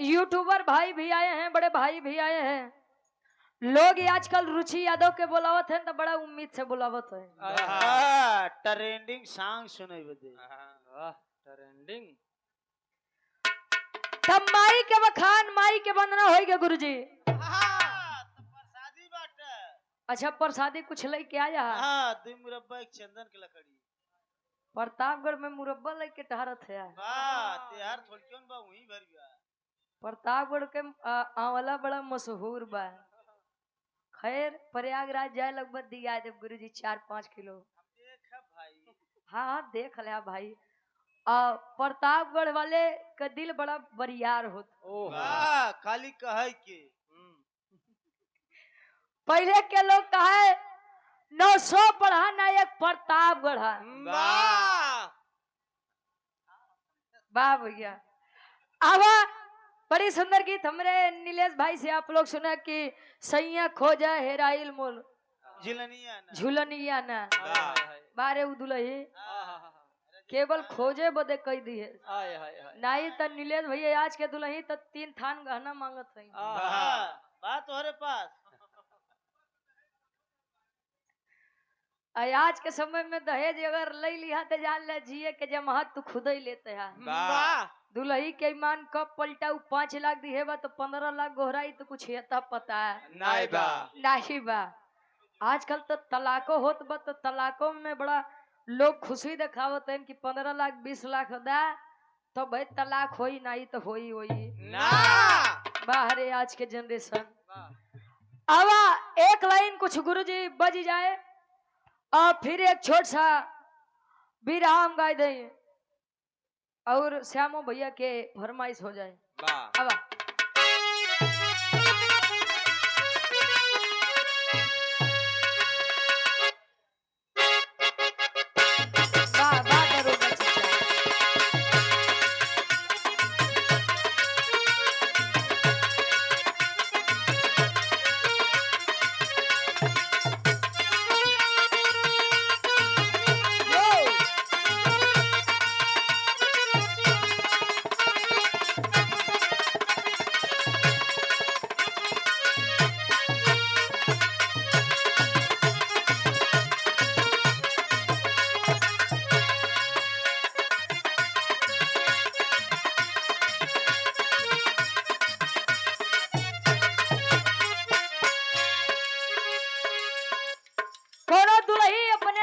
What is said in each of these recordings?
YouTuber भाई भी आए हैं, बड़े भाई भी आए हैं। लोग आजकल रुचि यादव के बुलावत है तो बड़ा उम्मीद से बुलावत है। ट्रेंडिंग सॉन्ग सुने बदे ट्रेंडिंग तब माई के बखान माई के वंदना होएगा गुरुजी। प्रसादी बाटे। अच्छा प्रसादी कुछ लेके आया है? हां दो मुरब्बा एक चंदन के लकड़ी। प्रतापगढ़ में मुरब्बा लेके टहरत है। वाह तेहार थोड़कियों बा वहीं भर गया। प्रतापगढ़ के आंवला बड़ा मशहूर बा। खैर प्रयागराज जाए लगभग दिया जब गुरुजी 4-5 किलो। देख भाई। हाँ देख लिया भाई। प्रतापगढ़ वाले का दिल बड़ा बरियार होता। वाह खाली कहे के पहले के लोग कहे 900 पढ़ा ना एक प्रतापगढ़। वाह वाह भैया। अब बड़ी सुंदर गीत हमरे नीलेश भाई से आप लोग सुना कि सैया खोजा हेराइल मोल झुलनिया ना बारे उदुलही केवल खोजे बदे कह दी है नहीं तो नीलेश भैया आज के दुल्ही तो 3 थान गहना मांगत है। बात तोहरे पास आज के समय में दहेज अगर ले लिया तो जान ले जिए के जमात तू खुद ही लेते है। दुल्ही के ईमान कब पलटा 5 लाख दी है तो 15 लाख गोहराई तो कुछ हेता पता है नहीं बा। आजकल तो तलाको होत बा तो तलाकों में बड़ा लोग खुशी दिखावत हैं कि 15 लाख 20 लाख दा तो भाई तलाक होई नहीं तो होई बाहरे आज के जनरेशन। अब एक लाइन कुछ गुरुजी बज जाए और फिर एक छोट सा विराम गाय दें और श्यामो भैया के फरमाइश हो जाए। अब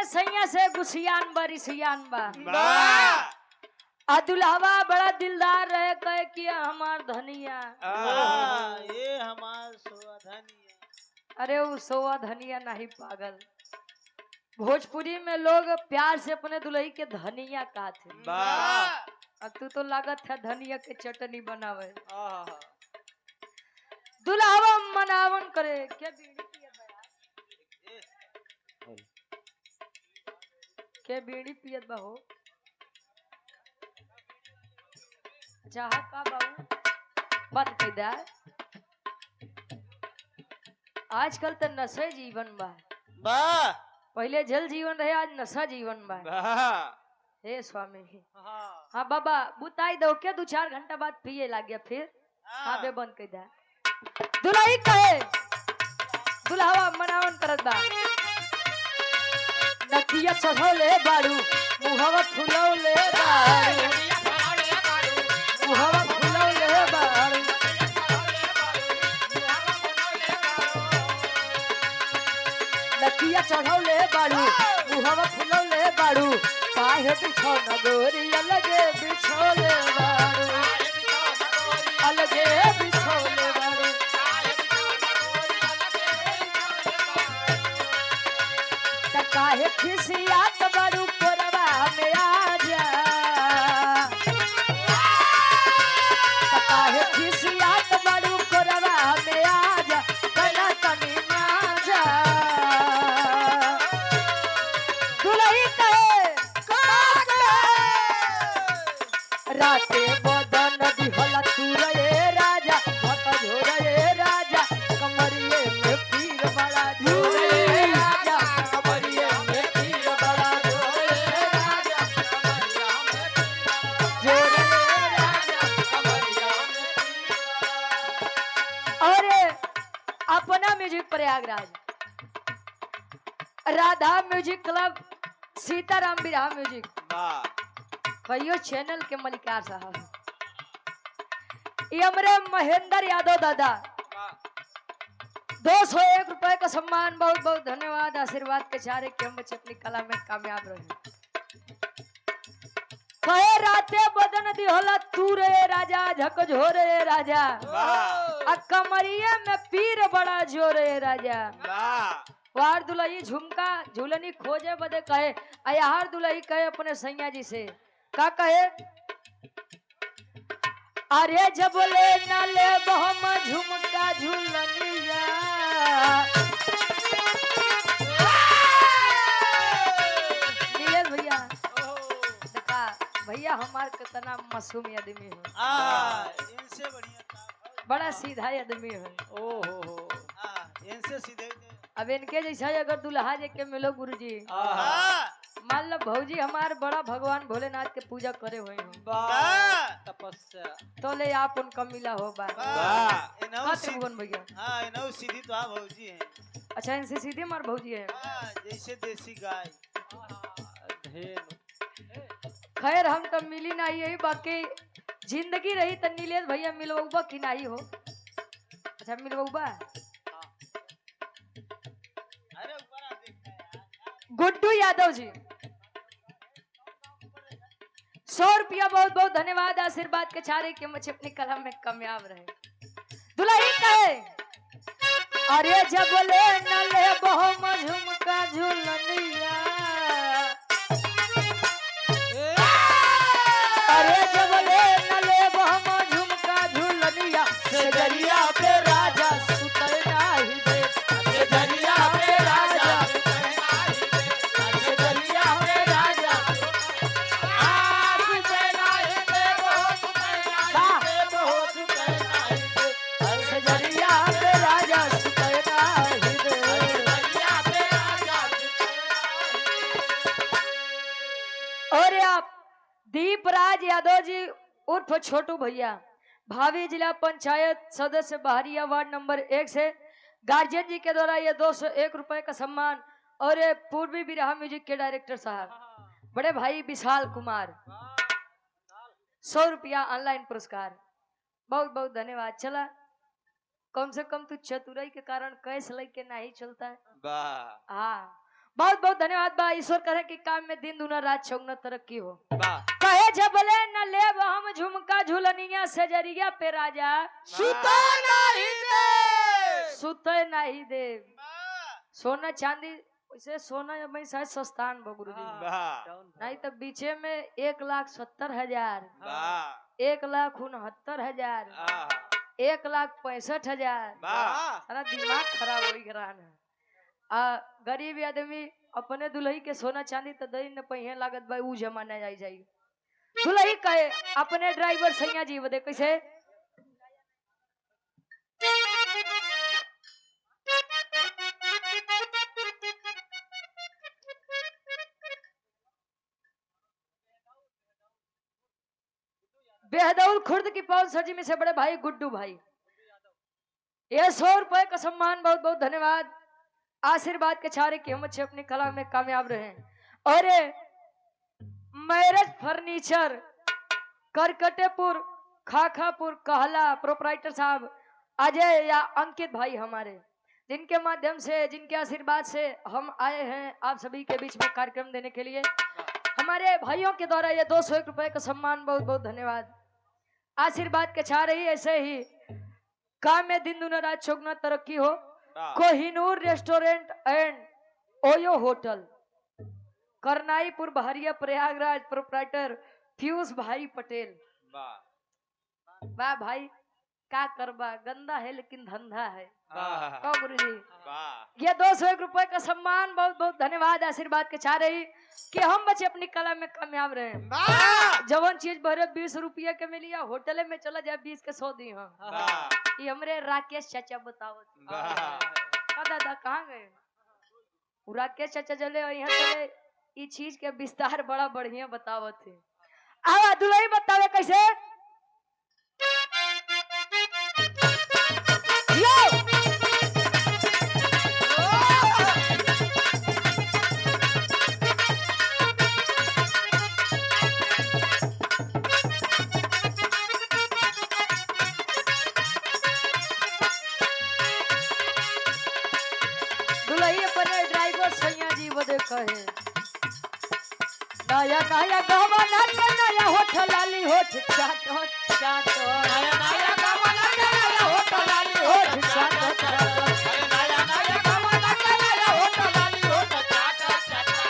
सैया से गुसियान बरिसियान बा दुल्हवा बड़ा दिलदार रहे कहे कि हमार धनिया ये हमार सोआ धनिया। अरे वो सोआ धनिया नहीं पागल। भोजपुरी में लोग प्यार से अपने दुल्ही के धनिया कहते। अब तू तो लागत है धनिया के चटनी बनावे। दुल्हवा मनावन करे के बीड़ी पियत बा हो चाह का बाबू बंद कर दे। आजकल तो नशे जीवन बा पहले जल जीवन रहे आज नशा जीवन बा। हे स्वामी हाँ बाबा बुताई दो के 2-4 घंटा बाद पिए लग गया फिर हाँ बे बंद कर दे। दुल्ही कहे दुल्हावा मनावन करत बा नकिया चढ़ौले बाड़ू मुहवा फुलौले बाड़ू मुहवा फुलौले बाड़ू नकिया चढ़ौले बाड़ू मुहवा फुलौले बाड़ू काहे बिछौना गोरी अलगे बिछौले बाड़ू अलगे बिछौले बाड़ू काहे खिसियात बड़ू कोरबा में आ जा काहे खिसियात बड़ू कोरबा में आ जा गला तनी ना जा। दुल्ही कहे राते music Prayagraj, Radha music club, Sitaram बिरहा म्यूजिक, भैया चैनल के मलिकार साहब, ये हमारे महेंद्र यादव दादा 201 रुपए का सम्मान, बहुत बहुत धन्यवाद। आशीर्वाद के चारे कि हम बच्चे अपनी कला में कामयाब रहे। कहे राते बदन दिहला तू रे राजा, झकझोरे राजा, कमरिया में पीर बड़ा जोरे राजा। वार दुलही झुमका झूलनी खोजे बदे कहे, अयार दुलही कहे अपने सैया जी से, का कहे, अरे जब ले न ले बहम झुमका झूलनिया, नीलेश भैया देखा भैया हमार कितना मासूम आदमी है, इनसे बढ़िया बड़ा सीधा आदमी है। ओहो इनसे सीधे अब इनके जैसा अगर दुल्हा जे के मिलो गुरुजी, मान लो भौजी हमार बड़ा भगवान भोलेनाथ के पूजा करे हुए हैं, तपस्या तो ले आप उनका मिला हो बा त्रिभुवन भैया। इनहु सीधी तो आप भौजी हैं। अच्छा इनसे सीधे मार भौजी है, जैसे देसी गाय। खैर हम तो मिली नहीं है, बाकी जिंदगी रही तो नीलेश भैया मिलवा कि नहीं हो। अच्छा मिलवा गुड्डू यादव जी 100 रुपया, बहुत बहुत धन्यवाद। आशीर्वाद के चारे कि मुझे अपनी कला में कामयाब रहे। दुल्ही कहे, अरे जब ले न ले बहुम झुमका झूलनिया, अरे जब ले न ले बहुम झुमका झूलनिया, सजरिया पे राजा सुतल नाही दे, सजरिया पे राजा दीपराज यादव जी उर्फ छोटू भैया, भावी जिला पंचायत सदस्य बहरिया वार्ड नंबर 1 से गार्जियन जी के द्वारा ये 201 रुपए का सम्मान, और ये पूर्वी बिरहा म्यूजिक के डायरेक्टर साहब बड़े भाई विशाल कुमार 100 रुपया ऑनलाइन पुरस्कार, बहुत बहुत धन्यवाद। चला कम से कम तू चतुराई के कारण कैश लेके नहीं चलता है। हाँ बहुत बहुत धन्यवाद बा। ईश्वर करे कि काम में दिन दुना रात चौगुना तरक्की हो। कहे जबले न ले हम झुमका झूलनिया, सजरिया पे राजा सुते नहीं दे। सोना चांदी वैसे सोना में शायद सस्तान बगुरु नहीं तो बीचे में 1,70,000, 1,69,000, 1,65,000, सारा दिमाग खराब हो गया। गरीब आदमी अपने दुल्ही के सोना चांदी तो दई न पहिए लागत भाई ऊ जमाना जाई जाई। दुल्ही कहे अपने ड्राइवर सैया जी बदे कैसे, बेहदौल खुर्द की पौल सजी में से बड़े भाई गुड्डू भाई, ये 100 रुपए का सम्मान, बहुत बहुत धन्यवाद। आशीर्वाद के चारे की हम अच्छे अपनी कला में कामयाब रहे। और मैरिज फर्नीचर करकटेपुर खाखापुर कहला प्रोपराइटर साहब अजय या अंकित भाई हमारे, जिनके माध्यम से जिनके आशीर्वाद से हम आए हैं आप सभी के बीच में कार्यक्रम देने के लिए। हमारे भाइयों के द्वारा ये 201 रुपए का सम्मान, बहुत बहुत धन्यवाद। आशीर्वाद के चाह रही ऐसे ही काम में दिन दुना रात चौगुना तरक्की हो। कोहिनूर रेस्टोरेंट एंड ओयो होटल, करनाईपुर बहरिया प्रयागराज, प्रोपराइटर फ्यूज भाई पटेल। वाह भाई क्या करबा, गंदा है लेकिन धंधा है। गुरु जी ये 201 रुपए का सम्मान, बहुत बहुत धन्यवाद। आशीर्वाद के चाह रही कि हम बच्चे अपनी कला में कामयाब रहे। जवन चीज भरे 20 रुपये के मिली, होटल में चला जाए 20 के 100 दी। ये हमरे राकेश चाचा बताओ दादा कहाँ गए? राकेश चाचा चले यहाँ चले, ये चीज के विस्तार बड़ा बढ़िया बताओ थे। आवा दुल्ही बतावे कैसे, नया गवाना के नया होठ लाली होठ चाटो चाटो नया नया गवाना के नया होठ लाली होठ चाटो चाटो नया नया गवाना के नया होठ लाली होठ चाटो चाटो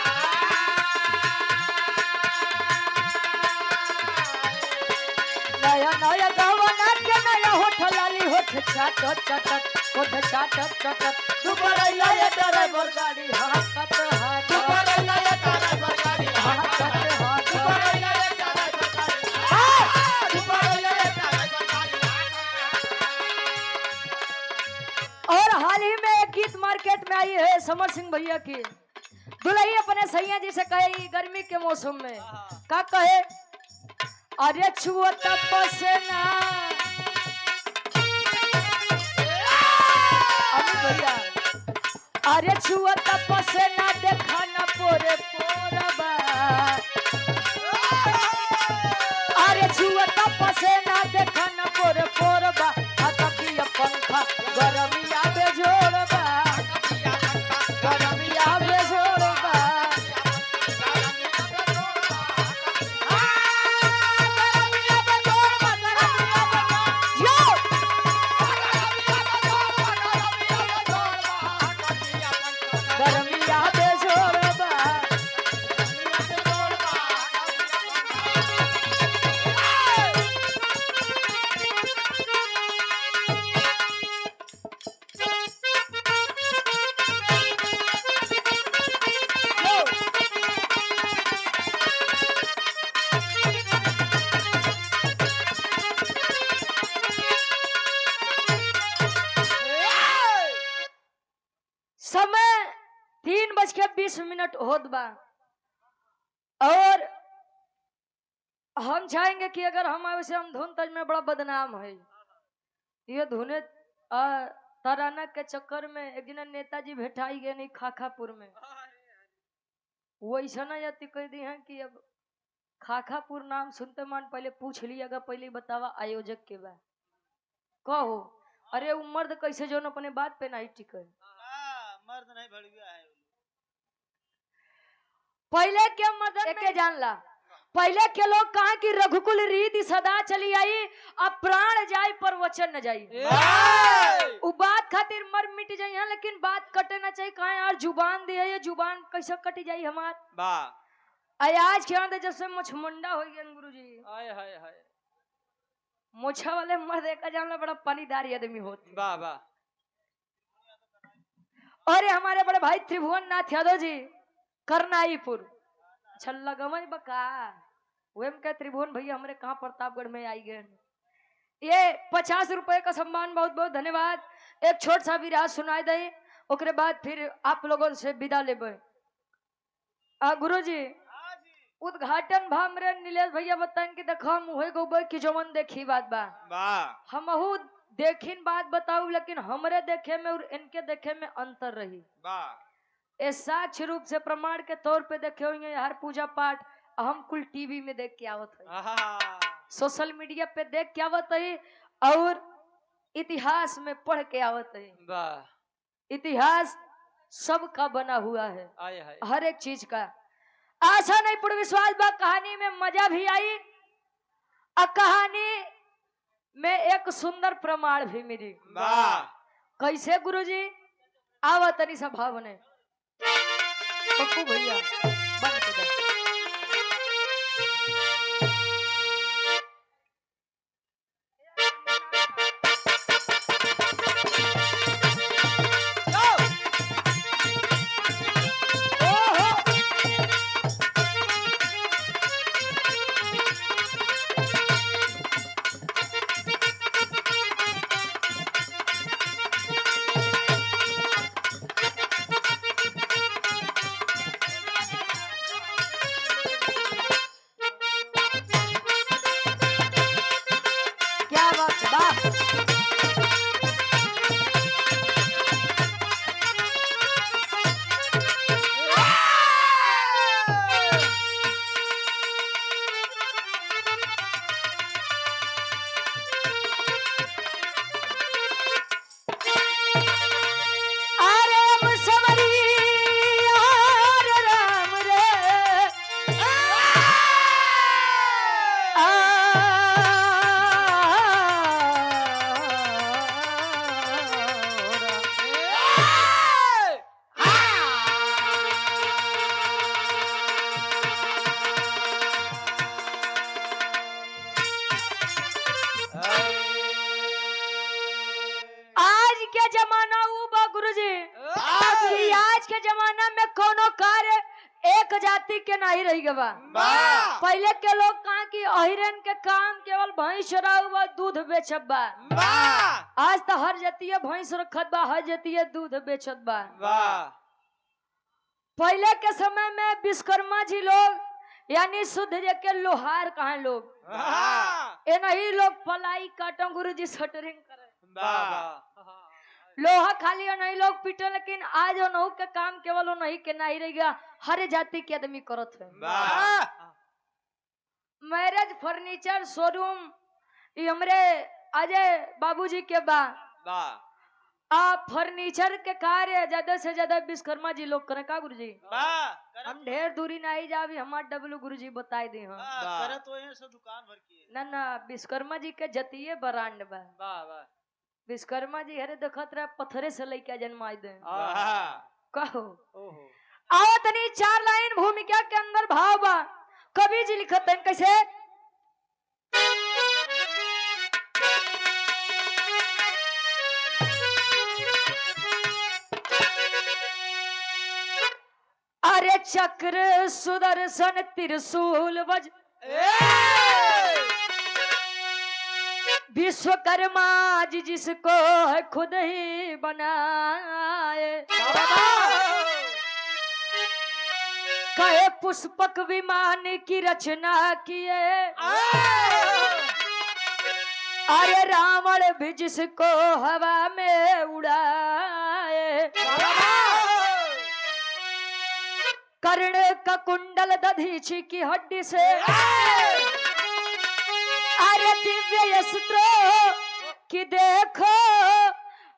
नया नया गवाना के नया होठ लाली होठ चाटो चाटो होठ चाटो चाटो दुबारा ये ड्राइवर गाड़ी हाकत हाथ दुबारा ये ड्राइवर गाड़ी हाकत हाथ दुबारा ये ड्राइवर गाड़ी दुबारा ये ड्राइवर गाड़ी और हाल ही में एक गीत मार्केट में आई है समर सिंह भैया की दुल्ही अपने सैया जी से कहे गर्मी के मौसम में का कहे अरे छुआ तपसेना अभी भैया अरे छुआ तपसेना देखा न पोरे पोरबा अरे छुआ तपसेना देखा न पोरे पोरबा अतकिया पंखा गरमिया बेजोड़बा गरमिया बेजोड़बा गरमिया बेजोड़बा समय 3:20 होत बा और हम चाहेंगे कि अगर हम वैसे हम धुन तज में बड़ा बदनाम है ये धुने तराना के चक्कर में एक दिन नेताजी भेटाई गए नहीं खाखापुर में वैसा ना जाती कह दी है कि अब खाखापुर नाम सुनते मान पहले पूछ लिएगा पहले बतावा आयोजक के बा कहो अरे वो मर्द कैसे जो अपने बात पे नहीं टिके मर्द नहीं भड़िया है पहले के मदद के जान ला पहले के लोग कहा कि रघुकुल रीति सदा चली आई अब प्राण जाए पर वचन न जाई उ बात खातिर मर मिट जाई है लेकिन बात कटे ना चाहिए कहा यार जुबान दिए ये जुबान कैसे कट जाई हमार आज क्या दे जैसे मुछमुंडा हो गया गुरुजी हाय हाय हाय मोछा वाले मर्द का जानला बड़ा पानीदार आदमी होते वाह वाह और हमारे बड़े भाई त्रिभुवन नाथ यादव जी करनाईपुर छल्ला गमई बका वेम के त्रिभुवन भैया हमारे कहाँ प्रतापगढ़ में आई गए ये 50 रुपए का सम्मान बहुत बहुत धन्यवाद एक छोट सा विराज सुनाई दे ओकरे बाद फिर आप लोगों से विदा लेबे गुरुजी उद्घाटन भा हमरे नीलेश भैया बताएं कि देखो हम होए गोबे की जवन देखी बात बा हमहू देखिन बात बताऊ लेकिन हमरे देखे में और इनके देखे में अंतर रही ये साक्ष्य रूप से प्रमाण के तौर पे देखे होंगे हर पूजा पाठ हम कुल टीवी में देख के आवत है सोशल मीडिया पे देख के आवत है और इतिहास में पढ़ के आवत है इतिहास सबका बना हुआ है हर एक चीज का आशा नहीं पूर्ण विश्वास बा कहानी में मजा भी आई और कहानी में एक सुंदर प्रमाण भी मिली कैसे गुरुजी आवत नहीं सब भावने पप्पू भैया बंद कर दे जमाना में कोनो कार्य एक जाति के नहीं रही गवा। पहले के लोग कहा कि अहिरन के काम केवल भैंस चराऊ बा, दूध बेचब बा। आज तो हर जतिये भैंस रखत बा, हर जतिये दूध बेचत बा। पहले के समय में विश्वकर्मा जी लोग यानी शुद्ध के लोहार कहा लोग, ये नहीं लोग पलाई काटो गुरुजी शटरिंग करे, लोहा खाली नहीं लोग पीटे। लेकिन आज नहु के काम केवल नहीं के नहीं रह गया, हर जाति के आदमी करत है। मैरिज फर्नीचर शोरूम ये हमरे अजय बाबूजी के बा। फर्नीचर के कार्य ज्यादा से ज्यादा विश्वकर्मा जी लोग करे का गुरुजी। हम ढेर दूरी नहीं जावी, हमार डब्लू गुरुजी बताई दे हम करे तो ये सब दुकान भर की ना विश्वकर्मा जी के जतिये ब्रांड बा। विश्वकर्मा जी हरे देखत रहे पत्थरे से लेके जन्माई दे कहो। आओ तनी 4 लाइन भूमिका के अंदर भाव बा, कवि जी लिखत हैं कैसे। अरे चक्र सुदर्शन त्रिशूल वज विश्वकर्मा जी जिसको है खुद ही बनाए, कहे पुष्पक विमान की रचना किए। अरे रावण भी जिसको हवा में उड़ाए, कर्ण का कुंडल दधीची की हड्डी से। अरे दिव्य अस्त्र की देखो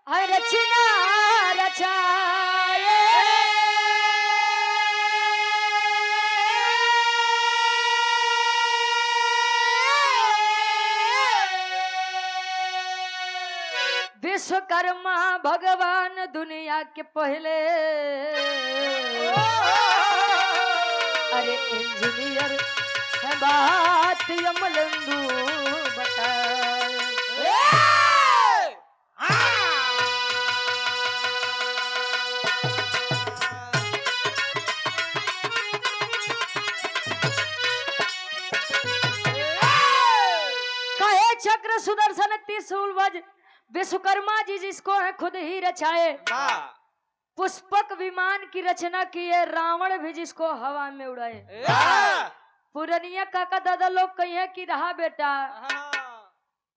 रचना रचाए। विश्वकर्मा भगवान दुनिया के पहले, अरे इंजीनियर है बात यमलंदू बताए। कहे चक्र सुदर्शन त्रिशूल वज विश्वकर्मा जी जिसको है खुद ही रचाए, पुष्पक विमान की रचना की है, रावण भी जिसको हवा में उड़ाए। पुरनिया काका दादा लोग कहे कि रहा बेटा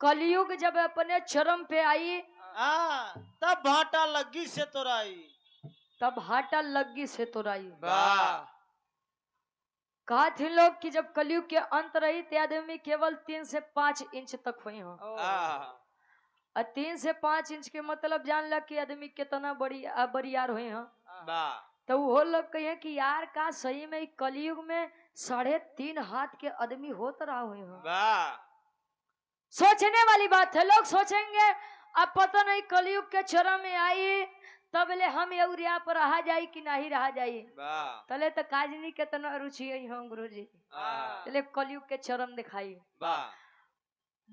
कलयुग जब अपने चरम पे आई तब भाटा लग्गी से तोराई, तब हाटा लग्गी से तोराई। कहा थे लोग कि जब कलयुग के अंत रही ते आदमी केवल 3 से 5 इंच तक हुई हो। 3 से 5 इंच के मतलब जान लग कि आदमी कितना बरियार हुए हो। तो वो लोग कहे कि यार का सही में कलयुग में 3.5 हाथ के आदमी होता रहा हुए हो। सोचने वाली बात है, लोग सोचेंगे अब पता नहीं कलयुग के चरम में आई तब ले हम यूरिया पर रहा जाई कि नहीं रहा जाई। तले तो काजनी के तना रुचि है हम गुरुजी, तले कलयुग के चरम दिखाई।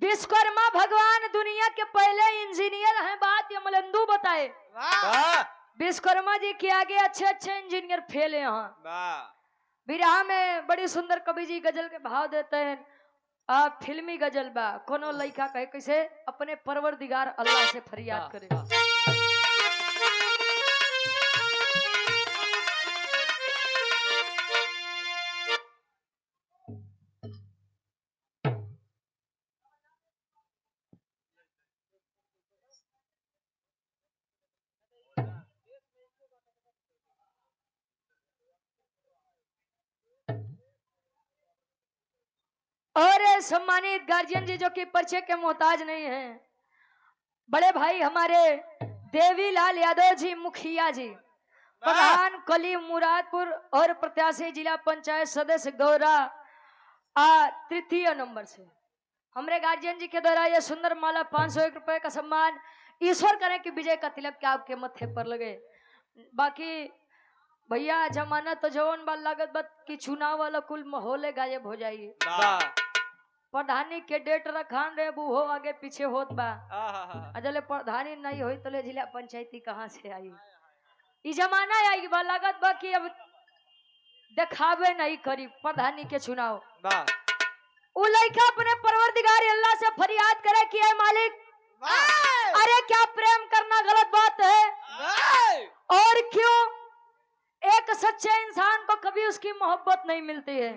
विश्वकर्मा भगवान दुनिया के पहले इंजीनियर हैं, बात यमलंदू बताए। विश्वकर्मा जी के आगे अच्छे इंजीनियर फेल है। यहाँ बिरहा में बड़ी सुंदर कवि जी गजल के भाव देते हैं। फिल्मी गजल बा, कोनो लड़का कहे कैसे अपने परवरदिगार अल्लाह से फरियाद करे। और सम्मानित गार्जियन जी जो कि परिचय के मोहताज नहीं हैं, बड़े भाई हमारे देवीलाल यादव जी मुखिया जी, प्रधान कली मुरादपुर और प्रत्याशी जिला पंचायत सदस्य गौरा 3 नंबर से हमारे गार्जियन जी के द्वारा यह सुंदर माला 501 रुपए का सम्मान ईश्वर करें कि विजय का तिलक क्या आपके मत्थे पर लगे। बाकी भैया जमाना तो जवन बाल लागत बत कि चुनाव वाला कुल माहौल गायब हो जाइए। प्रधानी के डेट रखान रे वो आगे पीछे होत बा। अजले प्रधानी नहीं हुई तो ले जिला पंचायती कहाँ से आई। ई जमाना आई बा लागत बा कि अब दिखावे नहीं करी प्रधानी के चुनाव। वाह उ लड़का अपने परवरदिगार अल्लाह से फरियाद करे कि ऐ मालिक, अरे क्या प्रेम करना गलत बात है? और क्यों एक सच्चे इंसान को कभी उसकी मोहब्बत नहीं मिलती है?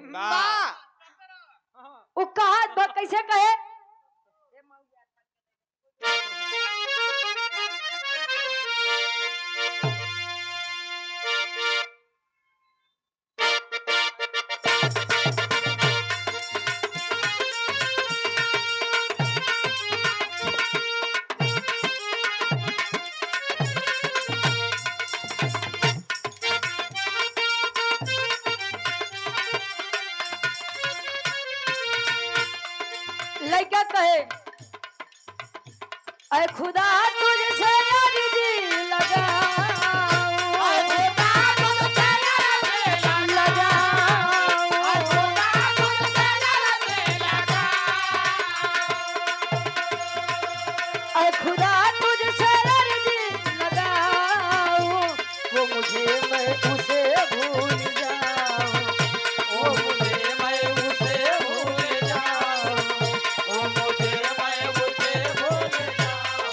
वो कहा कैसे कहे? लड़का कहे, अरे खुदा तुझसे अर्जी लगाऊं, अरे खुदा तुझसे अर्जी लगाऊं, वो मुझे मैं उसे भूल जाऊं, वो मुझे मैं उसे भूल जाऊं, वो मुझे मैं उसे भूल जाऊं।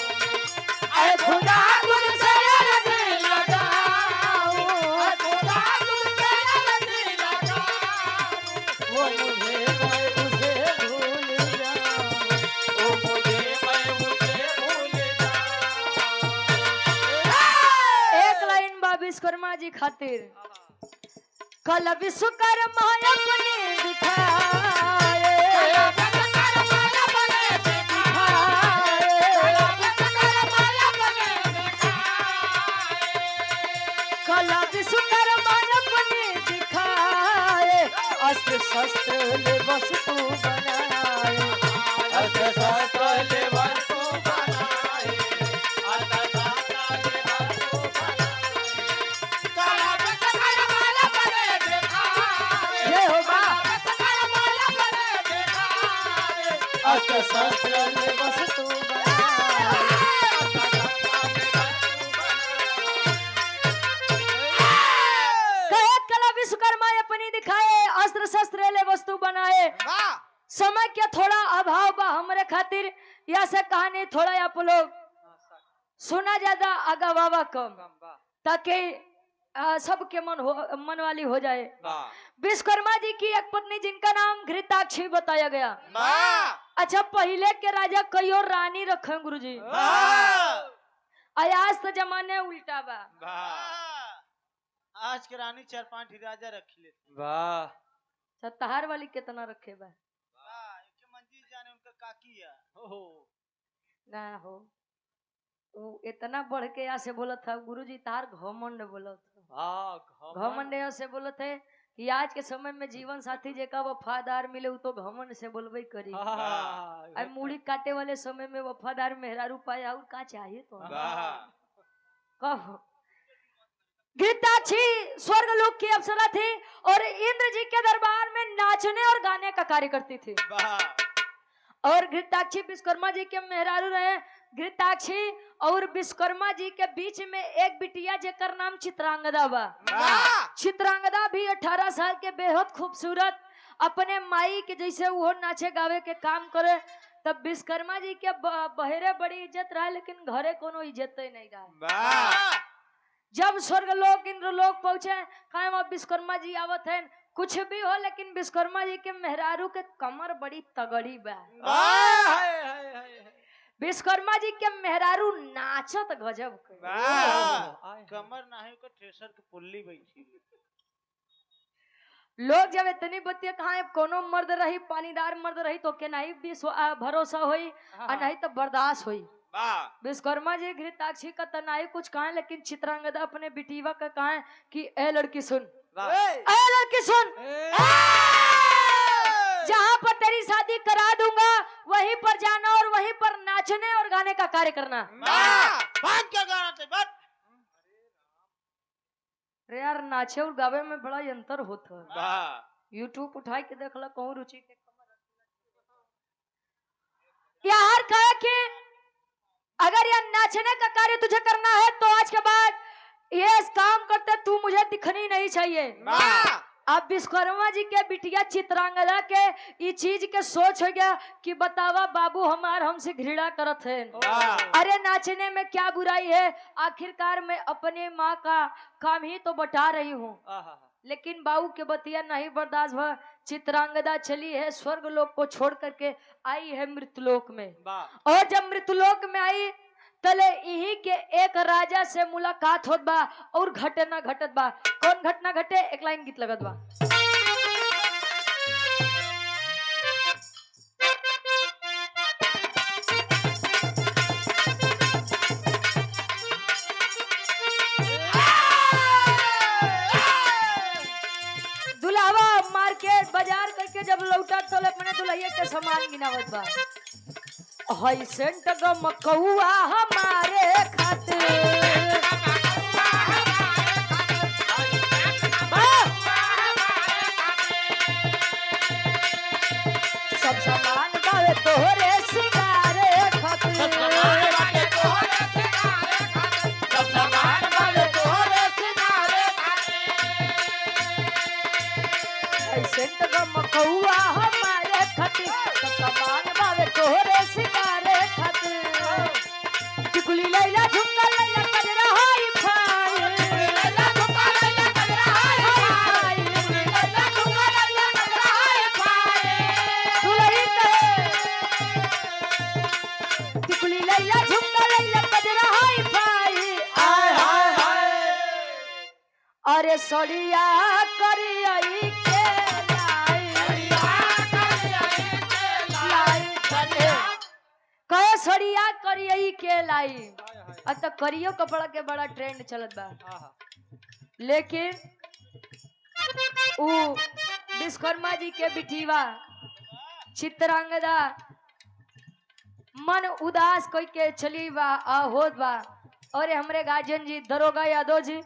अरे खुदा तुझसे अर्जी लगाऊं, अरे खुदा तुझसे अर्जी लगाऊं, वो मुझे मैं उसे भूल जाऊं, वो मुझे मैं उसे भूल जाऊं। एक लाइन बा विश्वकर्मा जी खातिर, कल विश्वकर्मा अपने दिखाए, कल विश्वकर्मा अपने दिखाए, अस्त्र शस्त्र ले वस्तु बनाए, अस्त्र शस्त्र ले वस्तु बनाए, अस्त्र शस्त्र ले वस्तु बनाए। ये होगा अस्त्र शस्त्र ले वस्तु बनाए। कहे कला विश्वकर्मा अपनी दिखाए, अस्त्र शस्त्र ले वस्तु बनाए। समय के थोड़ा अभाव बा हमरे खातिर, या से कहानी थोड़ा आप लोग सुना ज्यादा आगा बाबा कम, ताकि सबके मन वाली हो जाए। विश्वकर्मा जी की एक पत्नी जिनका नाम घृताक्षी बताया गया। अच्छा, पहले के राजा कई और रानी रखे गुरुजी, आज तो जमाने उल्टा बा। आज के रानी 4-5 ही राजा रखी लेते। वाह सत्ताहार वाली कितना रखे बा? एक मंजी जाने उनका काकी है। ना हो वो इतना बढ़ के यहाँ से बोला था गुरुजी, तार घमंड बोला था। घमंड से बोले थे कि आज के समय में जीवन साथी जेका वफादार मिले वो तो घमंड से बोलबे करी। अब मूड़ी काटे वाले समय में वफादार मेहरारू पाया और का चाहिए तो कहो। घृताक्षी स्वर्ग लोक की अप्सरा थी और इंद्र जी के दरबार में नाचने और गाने का कार्य करती थी। और घृताक्षी विश्वकर्मा जी के मेहरारू रहे। घृताक्षी और विश्वकर्मा जी के बीच में एक बिटिया जेकर नाम चित्रांगदा बा। चित्रांगदा भी 18 साल के बेहद खूबसूरत, अपने माई के जैसे वो नाचे गावे के काम करे। तब विश्वकर्मा जी के बहरे बड़ी इज्जत रहा, लेकिन घरे कोनो इज्जत ही नहीं रहा। जब स्वर्ग लोक इंद्र लोक पहुंचे, कायम अब विश्वकर्मा जी आवत है, कुछ भी हो लेकिन विश्वकर्मा जी के मेहरारू के कमर बड़ी तगड़ी बा। विश्वकर्मा जी के मेहरारू नाचत गजब के। कमर नाही को थ्रेसर के पुल्ली बैठी। लोग जब इतनी बत्तियां कहा कोनो मर्द रही, पानीदार मर्द रही तो के नहीं भी भरोसा होई और नहीं तो बर्दाश्त होई। विश्वकर्मा जी घृताक्षी का तनाई कुछ कहा, लेकिन चित्रांगदा अपने बिटीवा का कहा कि ए लड़की सुन, ए लड़की सुन, जहाँ पर तेरी शादी करा दूंगा वहीं पर जाना और वहीं पर नाचने और गाने का कार्य करना। क्या गाना थे बट रे यार, नाचे और गावे में बड़ा अंतर होता। यूट्यूब उठा के देख ला, कहूँ रुचि के यार कहा कि अगर यह नाचने का कार्य तुझे करना है तो आज के बाद ये काम करते तू मुझे दिखनी नहीं चाहिए। अब विश्वकर्मा जी के बिटिया चित्रांगदा के ये चीज के सोच हो गया कि बतावा बाबू हमार हमसे घृणा करत है। अरे नाचने में क्या बुराई है, आखिरकार मैं अपने माँ का काम ही तो बता रही हूँ। लेकिन बाबू के बतिया नहीं बर्दाश्त हुआ। चित्रांगदा चली है स्वर्ग लोक को छोड़ करके आई है मृतलोक में। और जब मृतलोक में आई तले यही के एक राजा से मुलाकात होत बा और घटना घटत बा। कौन घटना घटे, एक लाइन गीत लगत बा। दुल्हावा मार्केट बाजार करके जब लौटा तो अपने दुल्हैया के सामान गिनावत बा। हई सेंट गमकौआ हमारे खातिर, सब सामान बावे तोहरे सिंगारे खातिर, सब सामान बावे तोहरे सिंगारे खातिर। सेंट गमकौआ हमारे खातिर, सब सामान बावे तोहरे सिंगारे खातिर। टिकुली लैला झुमका लैला कजरा हाई फाई, लैला झुमका लैला कजरा हाई फाई, लैला झुमका लैला कजरा हाई फाई। दुल्हन टिकुली लैला झुमका लैला कजरा हाई फाई। आय हाय हाय अरे सड़िया करियई के सड़िया करियई के लाई। अब तो करियो कपड़ा के बड़ा ट्रेंड चलत बा। लेकिन उ विश्वकर्मा जी के बिटिवा चित्रांगदा मन उदास कोई के चली बा होत बा। और हमरे गार्जियन जी दरोगा यादव जी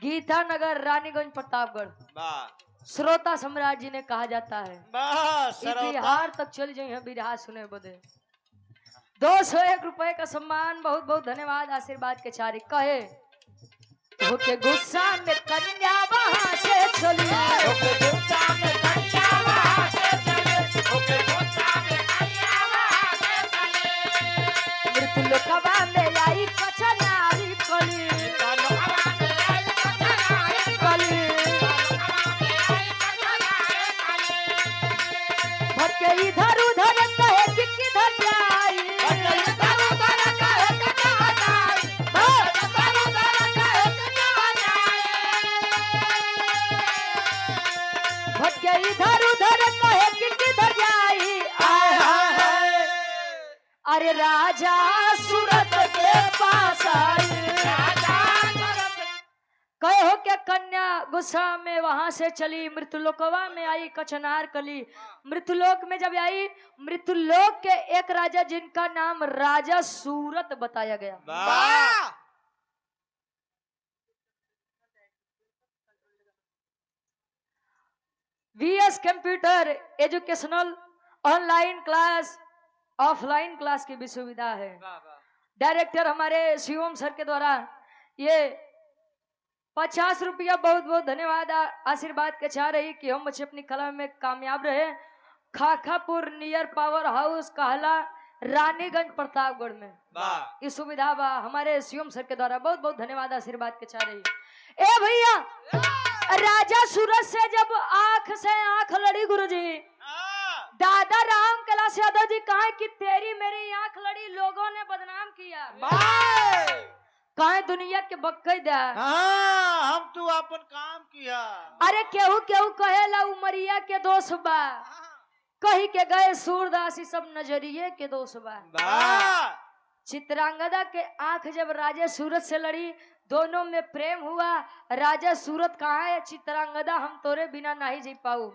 गीता नगर रानीगंज प्रतापगढ़ श्रोता सम्राट जी ने कहा जाता है। बिहार तक चल जाए बिरहा सुने बदे। 201 रुपए का सम्मान, बहुत बहुत धन्यवाद। आशीर्वाद के चारी कहे होके गुस्सा में कन्या वहां से चली, होके गुस्सा में कन्या वहां से चली, होके गुस्सा में कन्या वहां से चली। मृतलोकवा में आई कचनारी कली, मृतलोकवा में आई कचनारी कली, मृतलोकवा में आई कचनारी कली। भटके इधर उधर कहे कि किधर जाई, इधर उधर कहे कि किधर जाई। अरे राजा सूरत के पास आई, कहे हो के कन्या गुस्सा में वहां से चली, मृतलोकवा में आई कचनार कली। मृतलोक में जब आई, मृतलोक के एक राजा जिनका नाम राजा सूरत बताया गया। VS computer educational online class offline class की भी सुविधा है। डायरेक्टर हमारे शिवम सर के द्वारा ये 50 रुपया बहुत बहुत धन्यवाद आशीर्वाद के चाह रही कि हम बच्चे अपनी कला में कामयाब रहे। खाखापुर नियर पावर हाउस कहला रानीगंज प्रतापगढ़ में ये सुविधा बा। हमारे शिवम सर के द्वारा बहुत बहुत धन्यवाद आशीर्वाद के चाह रही। ए भैया, राजा सूरज से जब आंख से आंख लड़ी गुरुजी, दादा राम कैलाश यादव जी कहा कि तेरी मेरी आंख लड़ी, लोगों ने बदनाम किया, कहा दुनिया के बक्कई दा। हम तू अपन काम किया। अरे केहू केहू कहेला उमरिया के दोष बा, कही के गए सूरदास सब नजरिए के दोष बा। चित्रांगदा के आंख जब राजा सूरज से लड़ी, दोनों में प्रेम हुआ। राजा सूरत कहा है चित्रांगदा हम तोरे बिना नहीं जी पाऊ।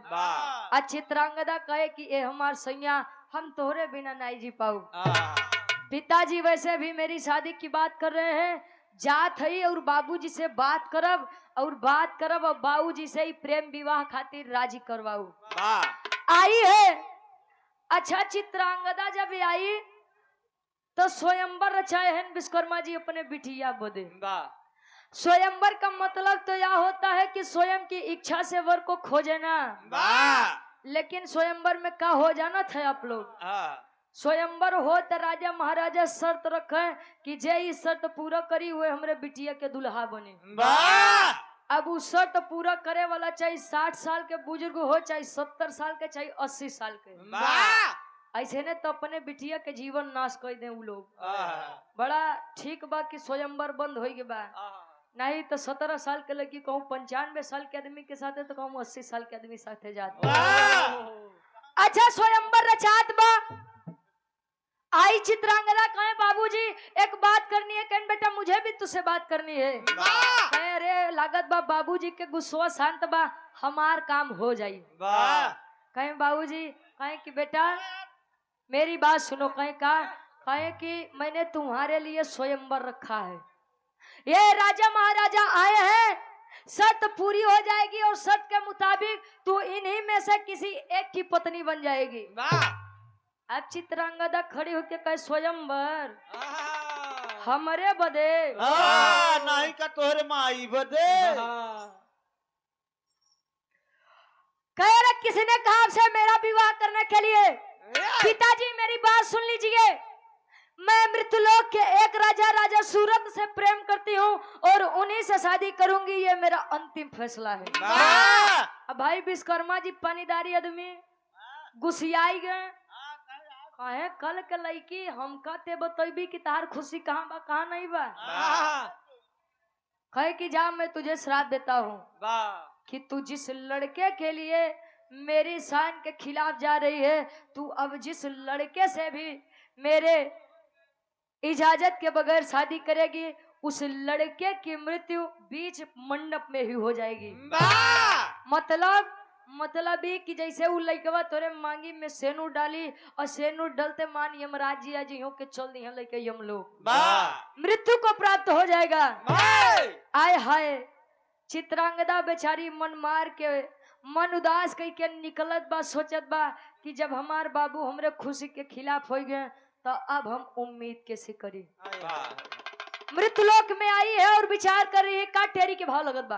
चित्रांगदा कहे कि ए हमार सैया हम तोरे बिना नहीं जी पाऊ। पिताजी वैसे भी मेरी शादी की बात कर रहे हैं, जात है और बाबूजी से बात करब और बाबूजी से ही प्रेम विवाह खातिर राजी करवाऊ। आई है। अच्छा, चित्रांगदा जब आई तो स्वयंवर रचाए हैं विश्वकर्मा जी अपने बिटिया बदे। स्वयंवर का मतलब तो यह होता है कि स्वयं की इच्छा से वर को खोजे ना। लेकिन स्वयंवर में क्या हो जाना था आप लोग? स्वयंवर हो तो राजा महाराजा शर्त रखे कि जे इस शर्त पूरा करी हुए हमरे बिटिया के दुल्हा बने। अब उस शर्त पूरा करे वाला चाहे 60 साल के बुजुर्ग हो, चाहे 70 साल के, चाहे 80 साल के। ऐसे ने तो अपने बिटिया के जीवन नाश कर दे उ लोग। बड़ा ठीक बा कि स्वयंवर बंद हो गए बा, नहीं तो 17 साल के लड़की कहूँ 95 साल के आदमी के साथ है तो कहूँ 80 साल के आदमी साथ जाते। अच्छा स्वयंवर रचात बा, आई चित्रांगदा कहे बाबूजी एक बात करनी है। कहें बेटा मुझे भी तुझसे बात करनी है। कहे अरे लागत बा बाबूजी के गुस्सा शांत बा, हमार काम हो जाई। कहे बाबूजी, कहे कि बेटा मेरी बात सुनो। कहे कि मैंने तुम्हारे लिए स्वयंवर रखा है, ये राजा महाराजा आए हैं, शर्त पूरी हो जाएगी और शर्त के मुताबिक तू इन्हीं में से किसी एक की पत्नी बन जाएगी। अब चित्रांगदा खड़ी होके कहे स्वयंवर हमरे बदे नहीं का तोहरे माई बदे। कह रहे किसी ने कहा आपसे मेरा विवाह करने के लिए? पिताजी मेरी बात सुन लीजिए, मैं मृत्युलोक के एक राजा सूरत से प्रेम करती हूँ और उन्हीं से शादी करूंगी, ये मेरा अंतिम फैसला है। अब भाई विश्वकर्मा जी पानीदारी आदमी गुस्सियाई गए। कहे कल के लड़की हमका ते बतैबी कि तार खुशी कहाँ बा कहाँ नहीं बा। कहे कि जा मैं तुझे श्राप देता हूँ कि तू जिस लड़के के लिए मेरी शान के खिलाफ जा रही है, तू अब जिस लड़के से भी मेरे इजाजत के बगैर शादी करेगी, उस लड़के की मृत्यु बीच मंडप में ही हो जाएगी। मतलब ये कि जैसे वो लड़कवा तोरे मांगी में सेनूर डाली और सेनूर डलते मान यमराज जी आज हो के चल दी है लड़के यम लोग, मृत्यु को प्राप्त हो जाएगा। आय हाय चित्रांगदा बेचारी मन मार के मन उदास कह के निकलत बा, सोचत बा कि जब हमार बाबू हमरे खुशी के खिलाफ हो गए तो अब हम उम्मीद कैसे करी। मृत्युलोक में आई है और विचार कर रही है, का टेरी के भाव लगत बा।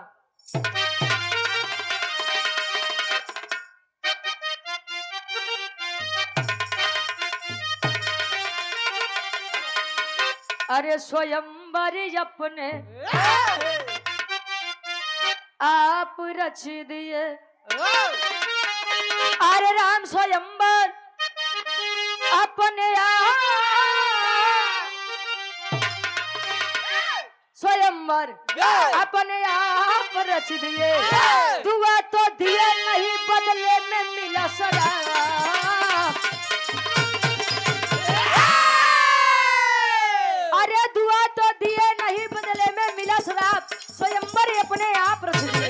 अरे स्वयंवर अपने आप रच दिए, अरे राम स्वयंवर अपने स्वयंवर अपने आप रच दिए, दुआ तो दिए नहीं बदले में मिला शराब। अरे दुआ तो दिए नहीं बदले में मिला शराब, स्वयंवर अपने आप रच दिए।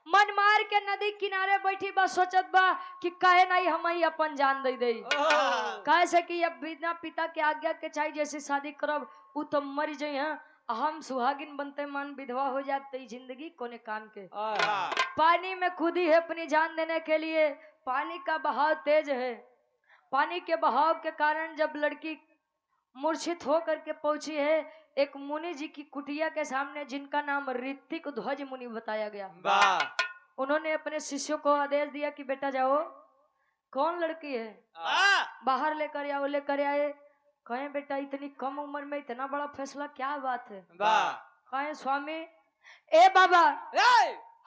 मन मार के नदी किनारे बैठी बा, सोचत बा कि काहे नहीं हम ही अपन जान दे दे। काहे से कि अब बिना पिता के आज्ञा के चाहे जैसे शादी करब उ तो मर जाए हैं, हम सुहागिन बनते मन विधवा हो जाते जिंदगी कोने काम के। पानी में कूदी है अपनी जान देने के लिए, पानी का बहाव तेज है। पानी के बहाव के कारण जब लड़की मूर्छित होकर के पहुंची है एक मुनि जी की कुटिया के सामने, जिनका नाम ऋतिक ध्वज मुनि बताया गया। उन्होंने अपने शिष्यों को आदेश दिया कि बेटा जाओ, कौन लड़की है बाहर लेकर आओ। लेकर आए, कहे बेटा इतनी कम उम्र में इतना बड़ा फैसला क्या बात है? कहे स्वामी ए बाबा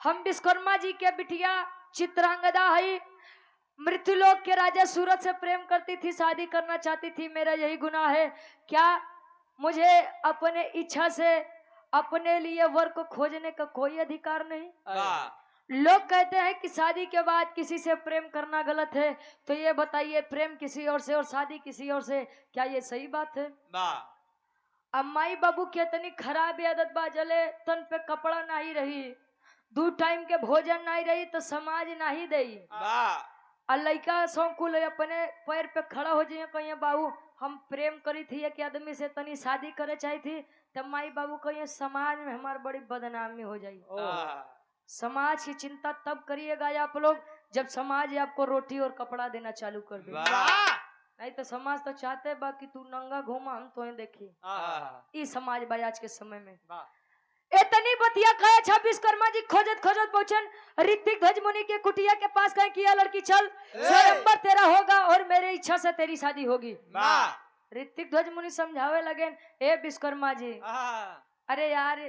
हम विश्वकर्मा जी के बिटिया चित्रांगदा है, मृत्युलोक के राजा सूरत से प्रेम करती थी, शादी करना चाहती थी, मेरा यही गुनाह है क्या? मुझे अपने इच्छा से अपने लिए वर को खोजने का कोई अधिकार नहीं। लोग कहते हैं कि शादी के बाद किसी से प्रेम करना गलत है, तो ये बताइए प्रेम किसी और से और शादी किसी और से, क्या ये सही बात है? अब माई बाबू की इतनी खराब आदत बा, जले तन पे कपड़ा नहीं रही, 2 टाइम के भोजन नहीं रही तो समाज नहीं दई। और लड़का सौकुल अपने पैर पे खड़ा हो जाइए, कहिए बाबू हम प्रेम करी थी एक आदमी से, तनी शादी करे चाही थी, तब माई बाबू कहिए समाज में हमारी बड़ी बदनामी हो जाए। समाज की चिंता तब करिएगा आप लोग जब समाज आपको रोटी और कपड़ा देना चालू कर दे। नहीं तो समाज तो चाहते बा कि तू नंगा घूमा हम तो देखे। इस समाज बा आज के समय में इतनी बतिया कहे 26 कर्मा जी खोजत खोजत पहुंचन ऋतिक ध्वज मुनि के कुटिया के पास कहे किया लड़की चल स्वयंवर तेरा होगा और मेरे इच्छा से तेरी शादी होगी। ऋतिक ध्वज मुनि समझावे लगे ए विश्वकर्मा जी अरे यार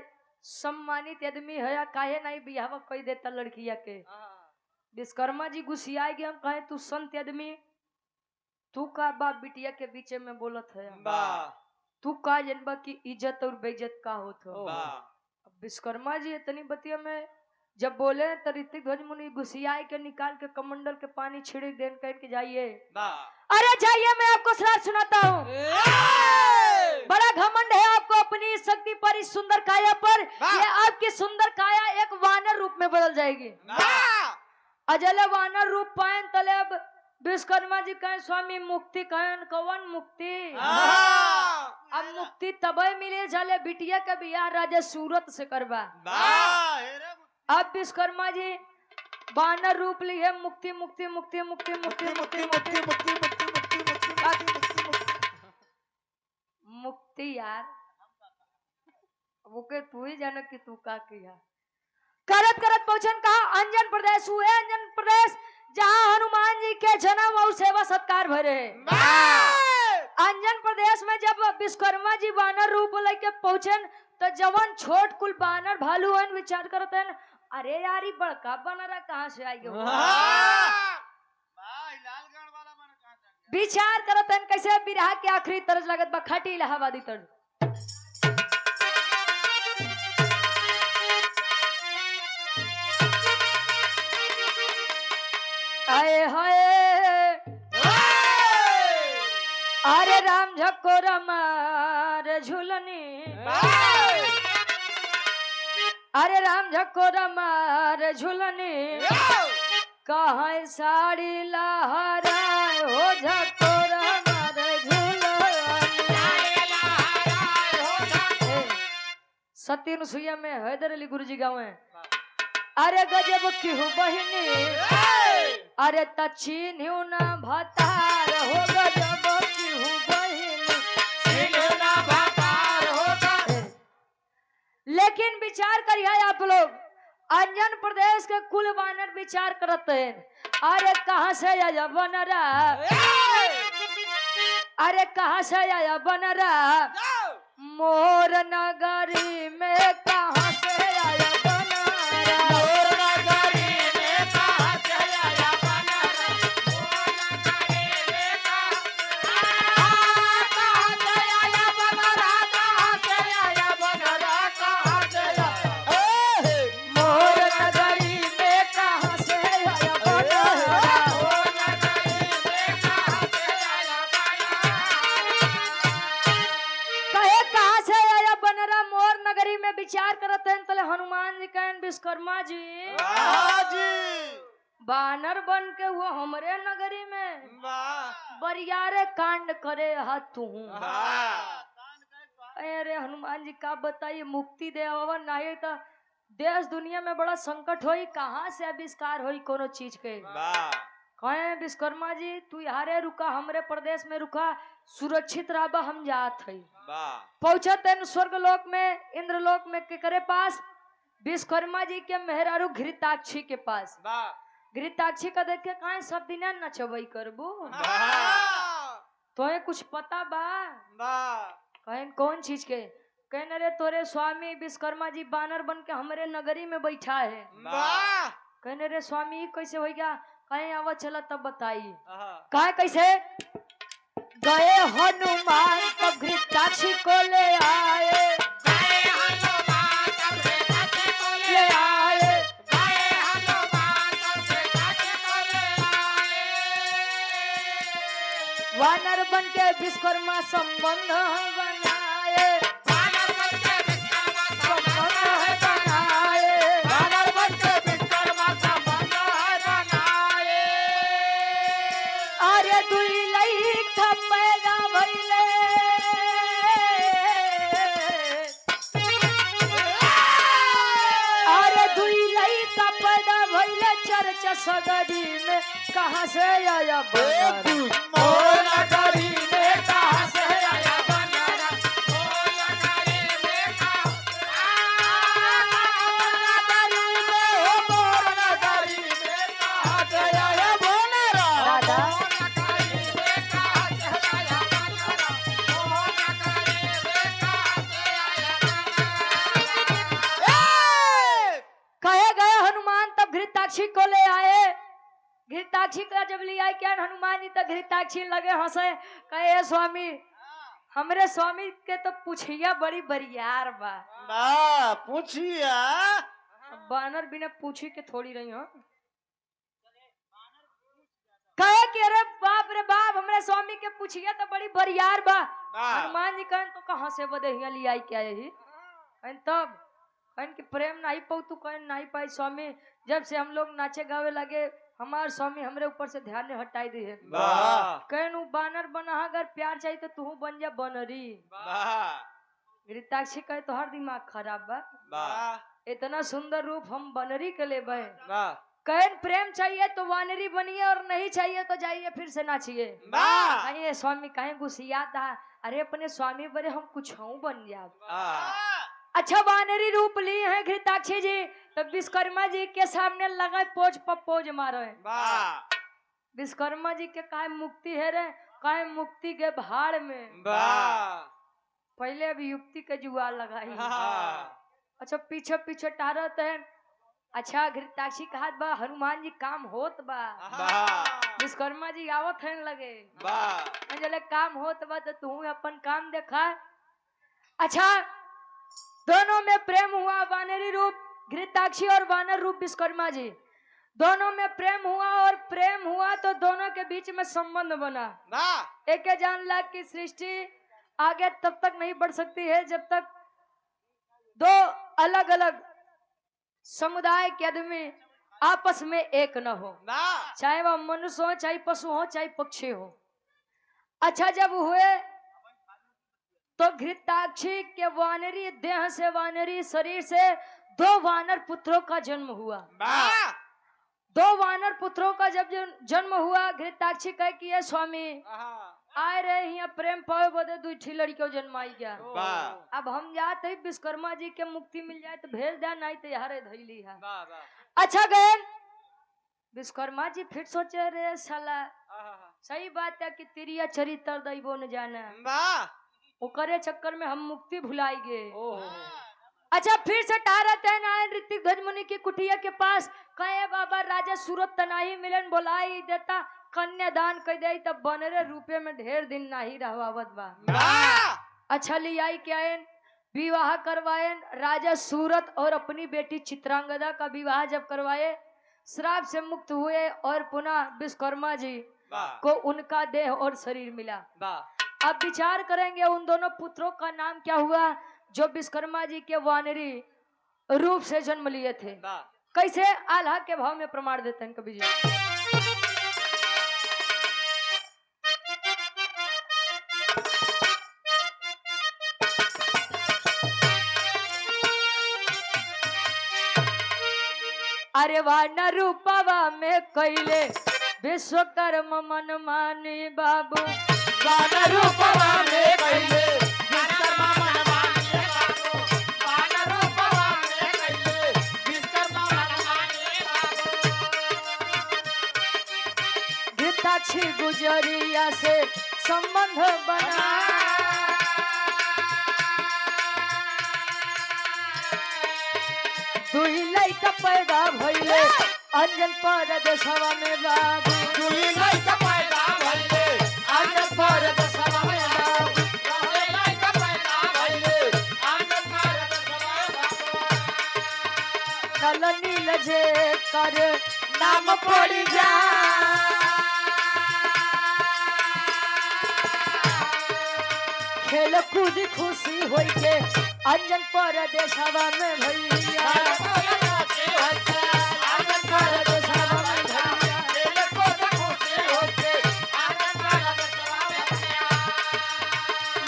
सम्मानित आदमी है या काहे नहीं बियाह कोई देता लड़किया के। विश्वकर्मा जी गुस्सिया गए हम कहे तू संत आदमी तू का बाप बिटिया के बीच में बोलत है तू का जनबा की इज्जत और बेइज्जत का होत हो। विश्वकर्मा जी इतनी बतिया में जब बोले तो ऋतिक ध्वज मुनि गुस्सिया के निकाल के कमंडल के पानी छिड़क देन कह के जाइए अरे जाइए मैं आपको श्राप सुनाता हूँ। बड़ा घमंड है आपको अपनी शक्ति पर इस सुंदर काया पर ये आपकी सुंदर काया एक वानर रूप में बदल जाएगी। अजल वानर रूप पाए तले अब विश्वकर्मा जी कहें स्वामी मुक्ति कहें कौन मुक्ति अब मुक्ति तबे मिले चले बिटिया के बियाह राजा सूरत से करवा। अब विश्वकर्मा जी वानर रूप लिए मुक्ति मुक्ति मुक्ति मुक्ति मुक्ति मुक्ति मुक्ति मुक्ति यार वो के तू ही जाने कि तू का किया। करत करत पहुंचन कहा अंजन प्रदेश हुए अंजन प्रदेश जहाँ हनुमान जी के जन्म और सेवा सत्कार भरे। अंजन प्रदेश में जब विश्वकर्मा जी वानर रूप लेके पहुंचन तो जवान छोट कुल वानर भालू हन विचार करते हैं अरे यार ये बड़का वानरा कहाँ से आई गयो। विचार करते हैं कैसे बिरहा के आखिरी तर्ज लगत बा खाटी इलाहाबादी तर्ज। आए हाय अरे राम झको रमार झूलनी अरे राम झको रमार झूलनी कहाँ साड़ी लहराए हो झको रमार झूलनी। सतीन सुइया में हैदर अली गुरुजी गाँव है अरे गजब की हूँ बहिनी अरे तछीन ना भतार हो गजब की हूँ बहिनी ना भतार हो। लेकिन विचार करिए आप लोग अंजन प्रदेश के कुल वानर विचार करते हैं अरे कहाँ से आया बनरा अरे कहाँ से आया बनरा मोर नगरी में कहाँ से आया विचार करते हैं तले हनुमान जी कहन विश्वकर्मा जी बानर बन के वो हमरे नगरी में बरियारे कांड करे हाथ हूँ। अरे हनुमान जी का बताइए मुक्ति दे नहीं तो देश दुनिया में बड़ा संकट होई कहाँ से आविष्कार होई कोनो चीज के। कहे विश्वकर्मा जी तू यारे रुका हमरे प्रदेश में रुका सुरक्षित रहा हम जात है। पहुंचत स्वर्ग लोक में इंद्रलोक में केकरे पास विश्वकर्मा जी के मेहरारू घृताक्षी के पास। घृताक्षी का देख के कहे सब दिन नचबई करबू तो कुछ पता बा कहे कौन चीज के कहने रे तोरे स्वामी विश्वकर्मा जी बानर बन के हमरे नगरी में बैठा है। कहने रे स्वामी कैसे हो गया कहीं आवा चला तब बताइए कहा कैसे गए हनुमान तब घृताक्षी को ले आए वानर बन के विश्वकर्मा संबंध बनाए अरे दुई लई पैदा भइले अरे दुई लई पैदा भइले चर्चा सगरी में कहाँ से आया नगरी में कहाँ से आया बनरा घृताक्षी का जब लिया क्या हनुमान जी तक घृताक्षी लगे हंसे, कहे स्वामी हमरे स्वामी के तो पूछिया बड़ी बरियार बा। पूछिया बानर बिना पूछी के थोड़ी रही हो। कहे कि अरे बाप रे बाप हमरे स्वामी के पूछिया तो बड़ी बरियार बा। हनुमान जी कहन तो कहाँ से बदहिया लिया क्या यही कहन तब कहन कि प्रेम नहीं पाऊ तू कहन नहीं पाई स्वामी, जब से हम लोग नाचे गावे लगे हमार स्वामी हमरे ऊपर से ध्यान हटाई दी है। कहन उ बानर बना अगर प्यार चाहिए तो तू बन जा बनरी। घृताक्षी कहे तो हर दिमाग खराब बा, इतना सुंदर रूप हम बनरी के ले बे। कहन प्रेम चाहिए तो वानरी बनिए और नहीं चाहिए तो जाइए फिर से नाचिए। कहिए स्वामी कहे गुस्सिया था, अरे अपने स्वामी बड़े हम कुछ बन जाए। अच्छा वानरी रूप लिए हैं घृताक्षी जी, तो विश्वकर्मा जी के सामने लगा पोज पर पोज मारो है। विश्वकर्मा जी के काहे मुक्ति है रे, काहे मुक्ति के भाड़ में पहले अभी युक्ति के जुआ लगाई। अच्छा पीछे पीछे टारत है। अच्छा घृताक्षी कहा बा हनुमान जी काम होत बा। विश्वकर्मा जी आवत है लगे जले काम होत बा तो तू अपन काम देखा। अच्छा दोनों में प्रेम हुआ, वानरी रूप घृताक्षी और वानर रूप विश्वकर्मा जी, दोनों में प्रेम हुआ और प्रेम हुआ तो दोनों के बीच में संबंध बना। एक जान ला कि सृष्टि आगे तब तक नहीं बढ़ सकती है जब तक दो अलग अलग समुदाय के आदमी आपस में एक न हो, चाहे वह मनुष्य हो, चाहे पशु हो, चाहे पक्षी हो। अच्छा जब हुए तो घृताक्षी के वानरी देह से, वानरी शरीर से दो वानर पुत्रों का जन्म हुआ। दो वानर पुत्रों का जब जन्म हुआ, घृताक्षी कहे कि ये स्वामी आए रहे यहाँ प्रेम पावे बदे दूठी लड़कियों जन्माई गया। अब हम जाते विश्वकर्मा जी के मुक्ति मिल जाए तो भेज दे, नहीं तो यार धैली है। अच्छा गए विश्वकर्मा जी फिर सोचे रे साला सही बात है कि तिरिया चरित्र दैबो न जाना, ओकरे चक्कर में हम मुक्ति भुलाई गए। अच्छा फिर से टारत है नारायण ऋतिक ध्वज मुनि की कुटिया के पास, कहे बाबा राजा सूरत तनाही मिलन बोलाई देता कन्यादान कर दे तब बनरे रूपे में ढेर दिन नहीं रहवावत बा। अच्छा लियाई क्या विवाह करवाए राजा सूरत और अपनी बेटी चित्रांगदा का विवाह जब करवाए, श्राप से मुक्त हुए और पुनः विश्वकर्मा जी को उनका देह और शरीर मिला। अब विचार करेंगे उन दोनों पुत्रों का नाम क्या हुआ जो विश्वकर्मा जी के वानरी रूप से जन्म लिए थे। कैसे आल्हा के भाव में प्रमाण देते हैं कवि जी। अरे वानर रूपवा में कैले विश्वकर्म मन मानी बाबू, वानर रूपवा में कैले विश्वकर्मा मन मानी बाबू, वानर रूपवा में कैले विश्वकर्मा मन मानी बाबू। घृताक्षी गुजरिया से संबंध बना, दुई लइका पैदा भइले अंजन परदेशवा में बाबू, दुई लइका पैदा भइले अंजन परदेशवा में बाबू, दुई लइका पैदा भइले अंजन परदेशवा में बाबू। नल नील जे कर नाम पड़ी जा, खेल कूद खुशी होई के अंजन परदेशवा में भैया,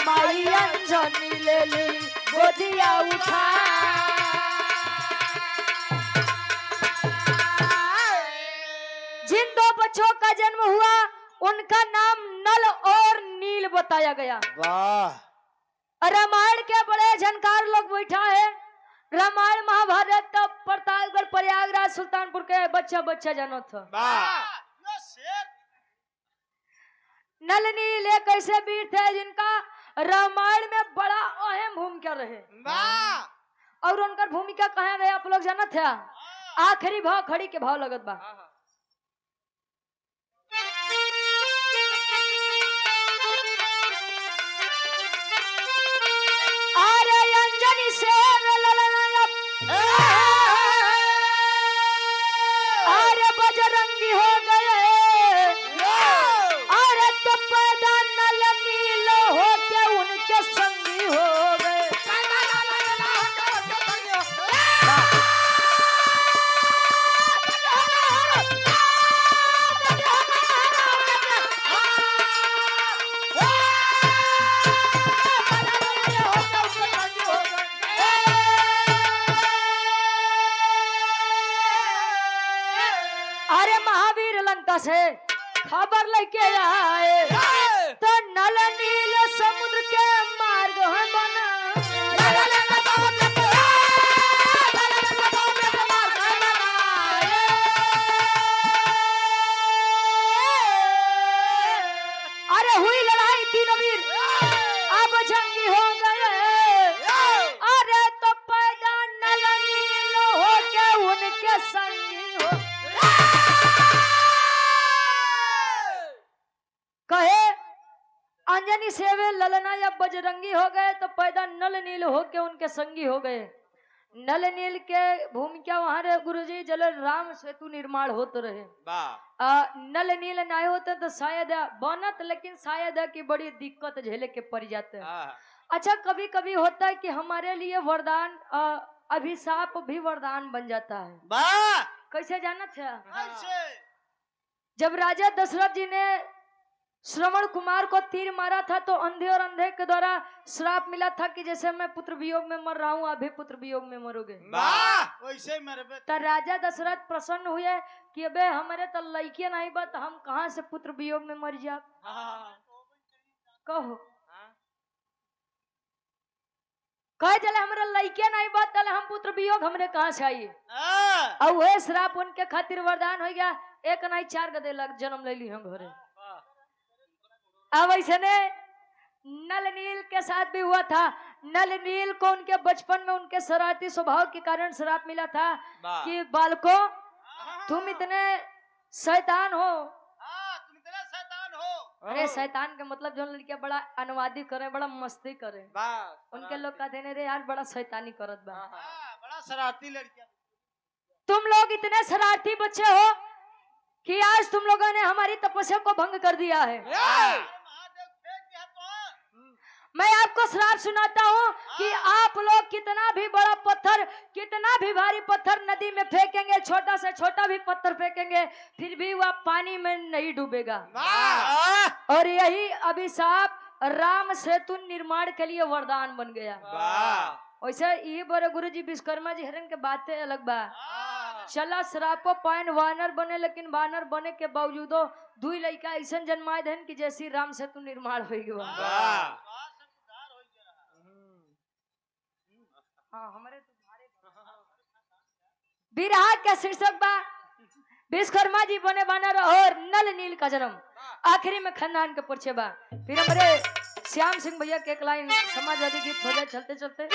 माई अंजनी ले ली गोदिया उठा, जिन दो बच्चों का जन्म हुआ उनका नाम नल और नील बताया गया। रामायण के बड़े जानकार लोग बैठा है, रामायण महाभारत प्रतापगढ़ प्रयागराज सुल्तानपुर के बच्चा बच्चा जानो था। नल नील एक ऐसे वीर थे जिनका रामायण में बड़ा अहम भूमिका रहे, और उनका भूमिका कहाँ रहे आप लोग जानत है। आखिरी भाव खड़ी के भाव लगत बा, से खबर लेके आए तो नल नील समुद्र के मार्ग बना अरे हुई लड़ाई तीनों वीर अब जंगी हो गए अरे तो पैदा नल नील हो के उनके संगी हो कहे अंजनी सेवे ललना या बजरंगी हो गए तो पैदा नल नील हो के उनके संगी हो गए। नल नील के भूमिका वहां रहे गुरुजी जल राम सेतु निर्माण होते रहे। नल नील ना होते तो शायद बनत लेकिन शायद की बड़ी दिक्कत झेले के पड़ जाते हैं। अच्छा कभी कभी होता है कि हमारे लिए वरदान अभिशाप भी वरदान बन जाता है। कैसे जाना था? जब राजा दशरथ जी ने श्रवण कुमार को तीर मारा था तो अंधे और अंधे के द्वारा श्राप मिला था कि जैसे मैं पुत्र वियोग में मर रहा हूँ अभी पुत्र वियोग में मरोगे। वैसे मरबे। तो राजा दशरथ प्रसन्न हुए कि अबे हमारे तो लड़के नहीं बा तो हम कहाँ से पुत्र वियोग में मर जा। कहो कहे चले हमारे लड़के नहीं बा तले हम पुत्र वियोग हमरे कहाँ से आई। और वह श्राप उनके खातिर वरदान हो गया। एक नहीं 4 गदे लग जन्म ले ली हम घरे। अब ऐसे ने नल नील के साथ भी हुआ था। नल नील को उनके बचपन में उनके शरारती स्वभाव के कारण श्राप मिला था कि बालको तुम इतने शैतान हो। तुम इतने शैतान हो। अरे शैतान के मतलब जो लड़कियां बड़ा अनुवादी करे बड़ा मस्ती करे उनके लोग कहते हैं रे यार बड़ा शैतानी करत बा। बड़ा शरारती लड़कियां। तुम लोग इतने शरारती बच्चे हो कि आज तुम लोगों ने हमारी तपस्या को भंग कर दिया है। मैं आपको श्राप सुनाता हूँ कि आप लोग कितना भी बड़ा पत्थर कितना भी भारी पत्थर नदी में फेंकेंगे छोटा से छोटा भी पत्थर फेंकेंगे फिर भी वह पानी में नहीं डूबेगा। और यही अभिशाप राम सेतु निर्माण के लिए वरदान बन गया। वैसे ये बड़े गुरु जी विश्वकर्मा जी हरण के बातें अलग बा। चला श्रापो पायन वानर बने लेकिन वानर बने के बावजूदो 2 लड़का ऐसा जन्माए धन की जैसी राम सेतु निर्माण हो गया। हाँ हमारे बिरहा का शीर्षक बा विश्वकर्मा जी बने वानर और नल नील का जन्म। आखिरी में खानदान के परिचय बा। फिर हमारे श्याम सिंह भैया के एक लाइन समाजवादी गीत हो जाए चलते चलते।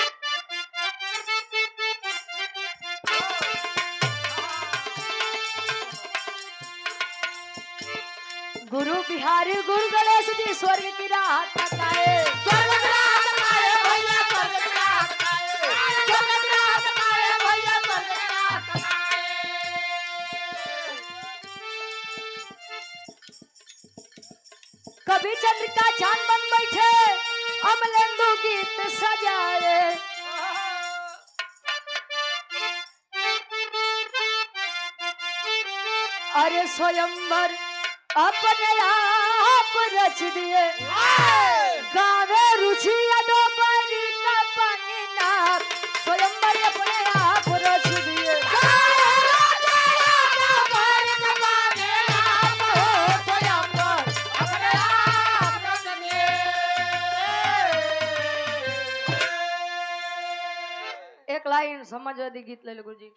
गुरु बिहारी गुरु गणेश जी स्वर्ग की राह तकाए स्वर्ग की राह तकाए भैया स्वर्ग की राह तकाए स्वर्ग की राह तकाए भैया स्वर्ग की राह तकाए। कभी चंद्रिका चांद बन बैठे अमलेंदु गीत सजाए। अरे स्वयंवर अपने आप रच दिए गावे रुचि दोपहरी का पानी नाप स्वयंवर अपने आप रच दिए। एक लाइन समाजवादी गीत ले लो गुरु जी।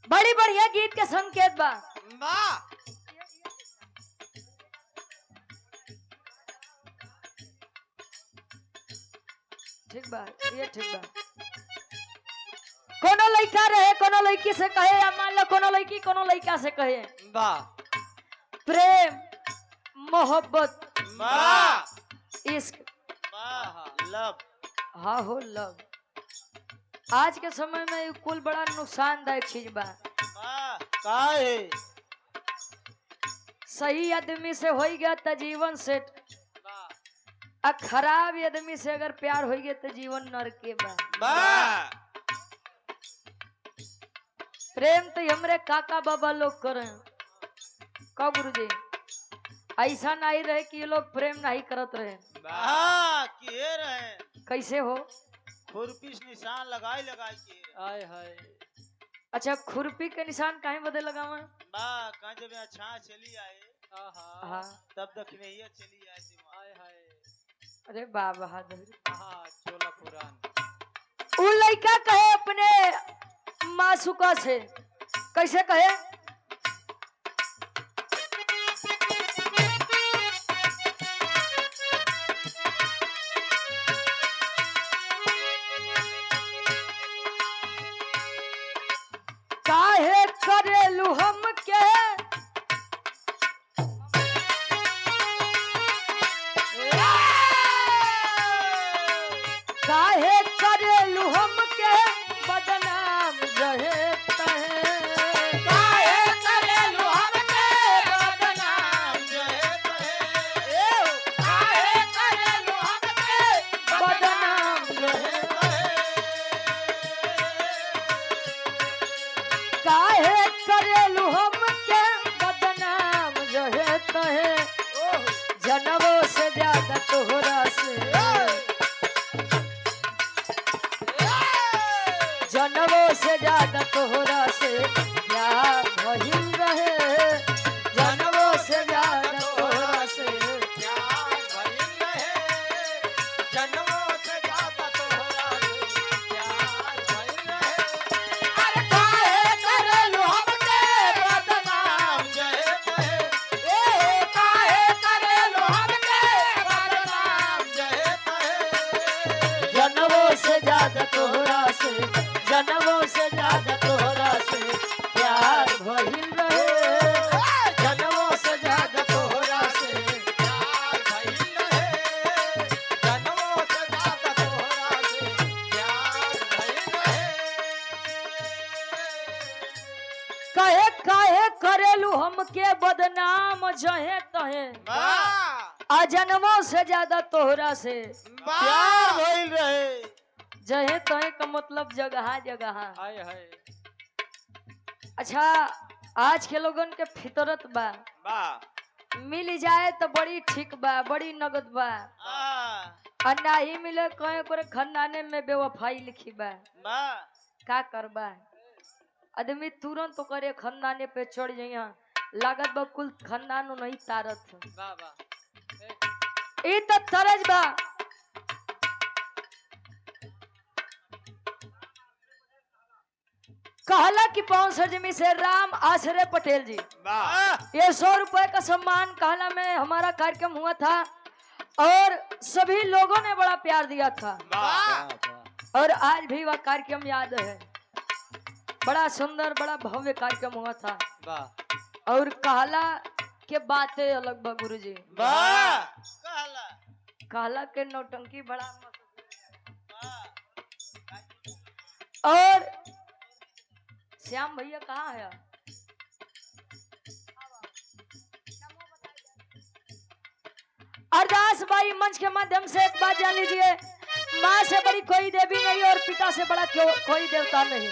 बड़ी बढ़िया गीत के संकेत बा। ठीक बा ये ठीक बा। कोनो लड़का रहे कोनो लड़की से कहे या मान लो कोनो लड़की कोनो लड़का से कहे प्रेम, मोहब्बत, वाह इश्क, वाह लव हाँ हो लव। आज के समय में ये कुल बड़ा नुकसानदायक चीज बा। वाह का है सही आदमी से हो गया तो जीवन सेट, आ खराब आदमी से अगर प्यार हो गया तो जीवन नरके बा। वाह प्रेम तो हमरे काका बाबा लोग करें। कब गुरुजी ऐसा नहीं रहे कि ये लोग प्रेम नहीं करत रहे। वाह किए रहे कैसे हो? खुरपी से निशान लगाई लगाई किए रहे। आय हाय अच्छा, खुरपी के निशान काहे बदे लगावे? वाह कहाँ जब अच्छा चली आए आहा हाँ, तब दक्षिणैया चली आए दिमाग। आय हाय अरे बा बहादुर। आहा चोला पुराण उ लड़का कहे अपने मासूका से, कैसे कहे? काहे करेलू हमके काहे करेलू हमके बदनाम रहे तहे। काहे करेलू हमके बदनाम रहे तहे। काहे करेलू हमके बदनाम रहे तहे। काहे करेलू हमके बदनाम रहे तहे। जनवों से ज्यादा तोहरा से, जनवों से ज्यादा तोहरा से प्यार भइल रहे। जनवों से ज्यादा तोहरा से प्यार भइल रहे जन्मों से ज्यादा तोहरा से प्यार भइल रहे। अरे काहे करेलू हमके बदनाम जय कहे ए काहे करेलू हमके बदनाम। जय कहे जनवों से ज्यादा तोहरा से, जनवों से ज्यादा तोहरा से प्यार भइल रहे। जनवों से ज्यादा तोहरा से प्यार भइल रहे जन्मों से ज्यादा तोहरा से प्यार भइल रहे। कहे काहे करेलू हमके बदनाम जहे तहे। वाह अजन्मों से ज्यादा तोहरा से प्यार भइल रहे। जहे तहे का मतलब जगह जगह। आय हाय अच्छा, आज के लोगन के फितरत बा, वाह मिल जाए तो बड़ी ठीक बा, बड़ी नगद बा, और नहीं मिले कहे करे खानदाने में बेवफाई लिखी बा। वाह का करबा? आदमी तुरंत तो करे खानदाने पे चढ़ जाइया, लागत बा कुल खानदान नहीं तारत। वाह वाह ई तो तरज बा। कहला कि पवन सरजमी से राम आश्रय पटेल जी, वाह ये 100 रुपए का सम्मान कहला में हमारा कार्यक्रम हुआ था और सभी लोगों ने बड़ा प्यार दिया था वाह और आज भी वह कार्यक्रम याद है। बड़ा सुंदर, बड़ा भव्य कार्यक्रम हुआ था वाह और कहला के बातें अलग बा गुरुजी। वाह कहला कहला के नौटंकी बड़ा मशहूर वाह है। और श्याम भैया कहाँ है? अरदास बाई मंच के माध्यम से एक बात जान लीजिए, माँ से बड़ी कोई देवी नहीं और पिता से बड़ा कोई देवता नहीं।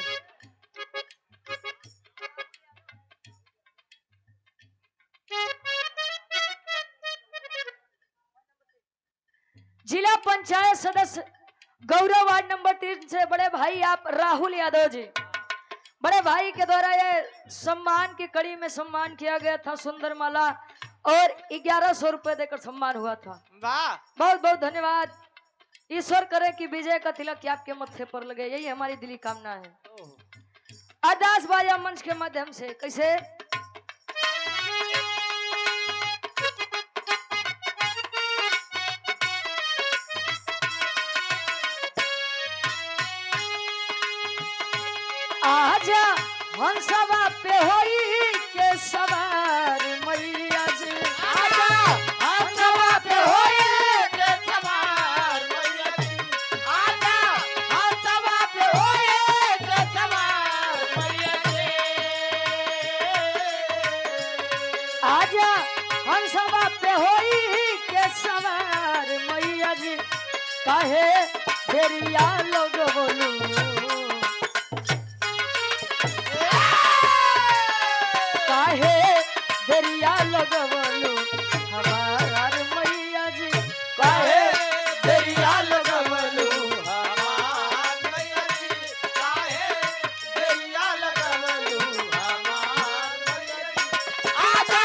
जिला पंचायत सदस्य गौरव वार्ड नंबर 3 से बड़े भाई आप राहुल यादव जी, बड़े भाई के द्वारा ये सम्मान की कड़ी में सम्मान किया गया था। सुंदर माला और 1100 रुपए देकर सम्मान हुआ था। वाह बहुत बहुत धन्यवाद। ईश्वर करे कि विजय का तिलक आपके मत्थे पर लगे, यही हमारी दिली कामना है। अरदास बाजा मंच के माध्यम से कैसे? आजा हंसवा पे होई के सवार मैया काहे देरिया लोग बोलू काहे देरिया लोग बोलू हमार मैया जी काहे देरिया लोग बोलू हमार मैया जी काहे देरिया लगवलू हमार मैया जी आजा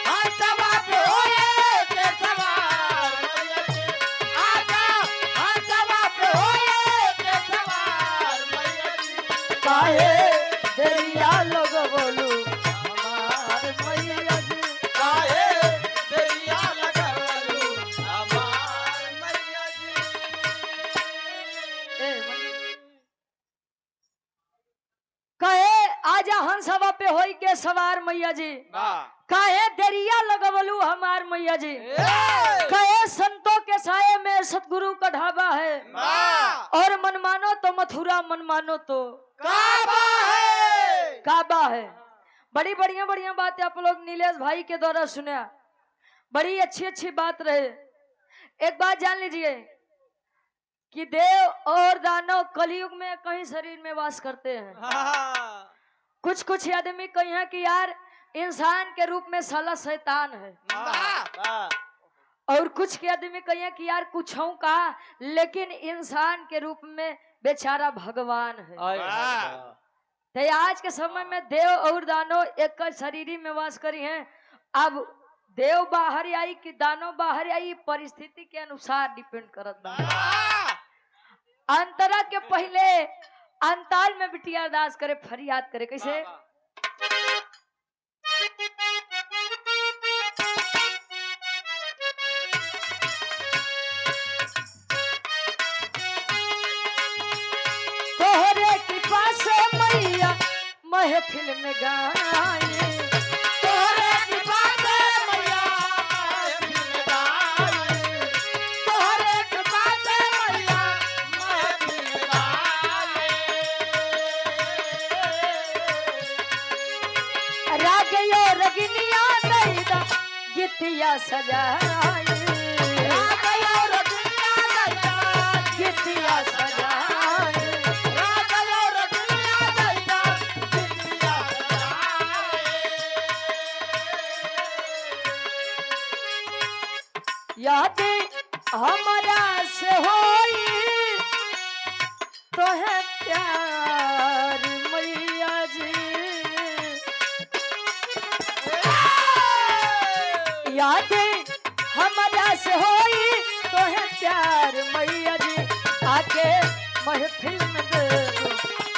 हंसवा पे होए के सवार मैया जी आजा हंसवा पे होए के सवार मैया जी काहे देरिया लोग बोलू हमार मैया जी काहे देरिया लगवलू हमार मैया जी ए कहे आजा हंसवा पे होई के सवार मैया जी काहे देरिया लगवलू हमार मैया जी कहे संतों के साये में सतगुरु का ढाबा है और मन मानो तो मथुरा मन मानो तो काबा है। बड़ी बढ़िया बढ़िया बातें आप लोग नीलेश भाई के द्वारा सुना, बड़ी अच्छी अच्छी बात रहे। एक बात जान लीजिए कि देव और दानव कलयुग में कहीं शरीर में वास करते हैं। कुछ कुछ आदमी कहीं है कि यार इंसान के रूप में साला शैतान है, और कुछ के आदमी कहीं है कि यार कुछ का लेकिन इंसान के रूप में बेचारा भगवान है। तो आज के समय में देव और दानव एक शरीर में वास करी हैं। अब देव बाहर आई कि दानव बाहर आई परिस्थिति के अनुसार डिपेंड करता है। अंतरा के पहले अंताल में बिटिया अरदास करे फरियाद करे कैसे तोहरे की पास मैया महफिल में गाए तोहरे की बात मैया महफिल में गाए तोहरे की बात मैया महफिल में गाए रागयो रगनिया दैदा गीतिया सजाए रागयो रगनिया दैदा गीतिया सजाए रागयो रगनिया दैदा गीतिया याद हमारा से होई तो है प्यार मैया जी याद हमारा से होई तो है प्यार मैया जी आके महफिल में दे दो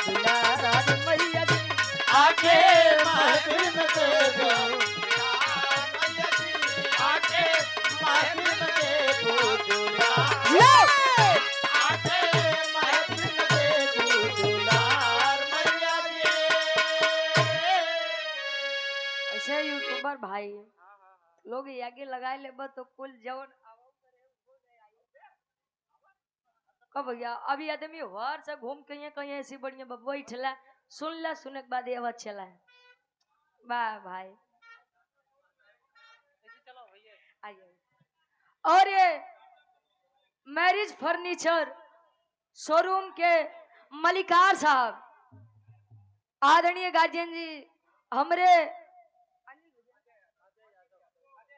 दुलार मैया जी आके महफिल में दे दो मैया जी आके महफिल में देखो दुलार यो! आके महफिल में देखो दुलार मैया जी ऐसे यूट्यूबर भाई लोग आगे लगाए ले तो कुल जवन कब भैया अभी आदमी हर से घूम कहीं कहीं ऐसी बढ़िया बबुआ ठेला सुन ला सुने के बाद ये आवाज चला है वाह भाई आइए। और ये मैरिज फर्नीचर शोरूम के मलिकार साहब आदरणीय गार्जियन जी हमरे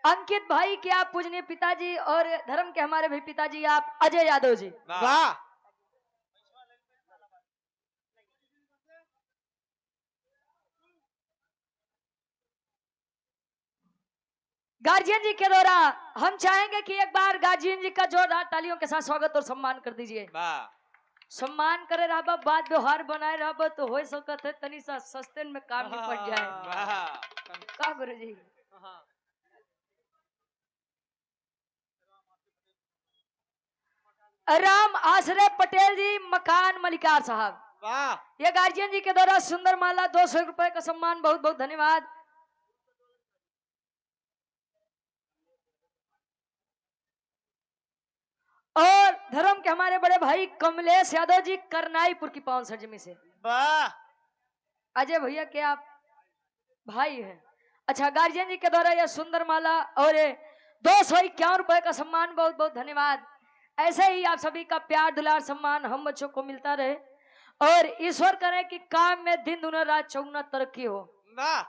अंकित भाई के आप पूजनीय पिताजी और धर्म के हमारे भी पिताजी आप अजय यादव जी वाह गार्जियन जी के द्वारा हम चाहेंगे कि एक बार गार्जियन जी का जोरदार तालियों के साथ स्वागत और सम्मान कर दीजिए। सम्मान करे रहबा बात व्यवहार बनाए रहबा तो हो सकत है तनी सा सस्ते में काम निपट जाए का गुरु जी। राम आश्रय पटेल जी मकान मलिकार साहब वाह ये गार्जियन जी के द्वारा सुंदर माला 200 रुपए का सम्मान बहुत बहुत धन्यवाद। और धर्म के हमारे बड़े भाई कमलेश यादव जी करनाईपुर की पावन सरजमी से वाह अजय भैया के आप भाई हैं। अच्छा गार्जियन जी के द्वारा यह सुंदर माला और 251 रुपए का सम्मान बहुत बहुत धन्यवाद। ऐसे ही आप सभी का प्यार दुलार सम्मान हम बच्चों को मिलता रहे और ईश्वर करे कि काम में दिन दुना रात चौगुना तरक्की हो। वाह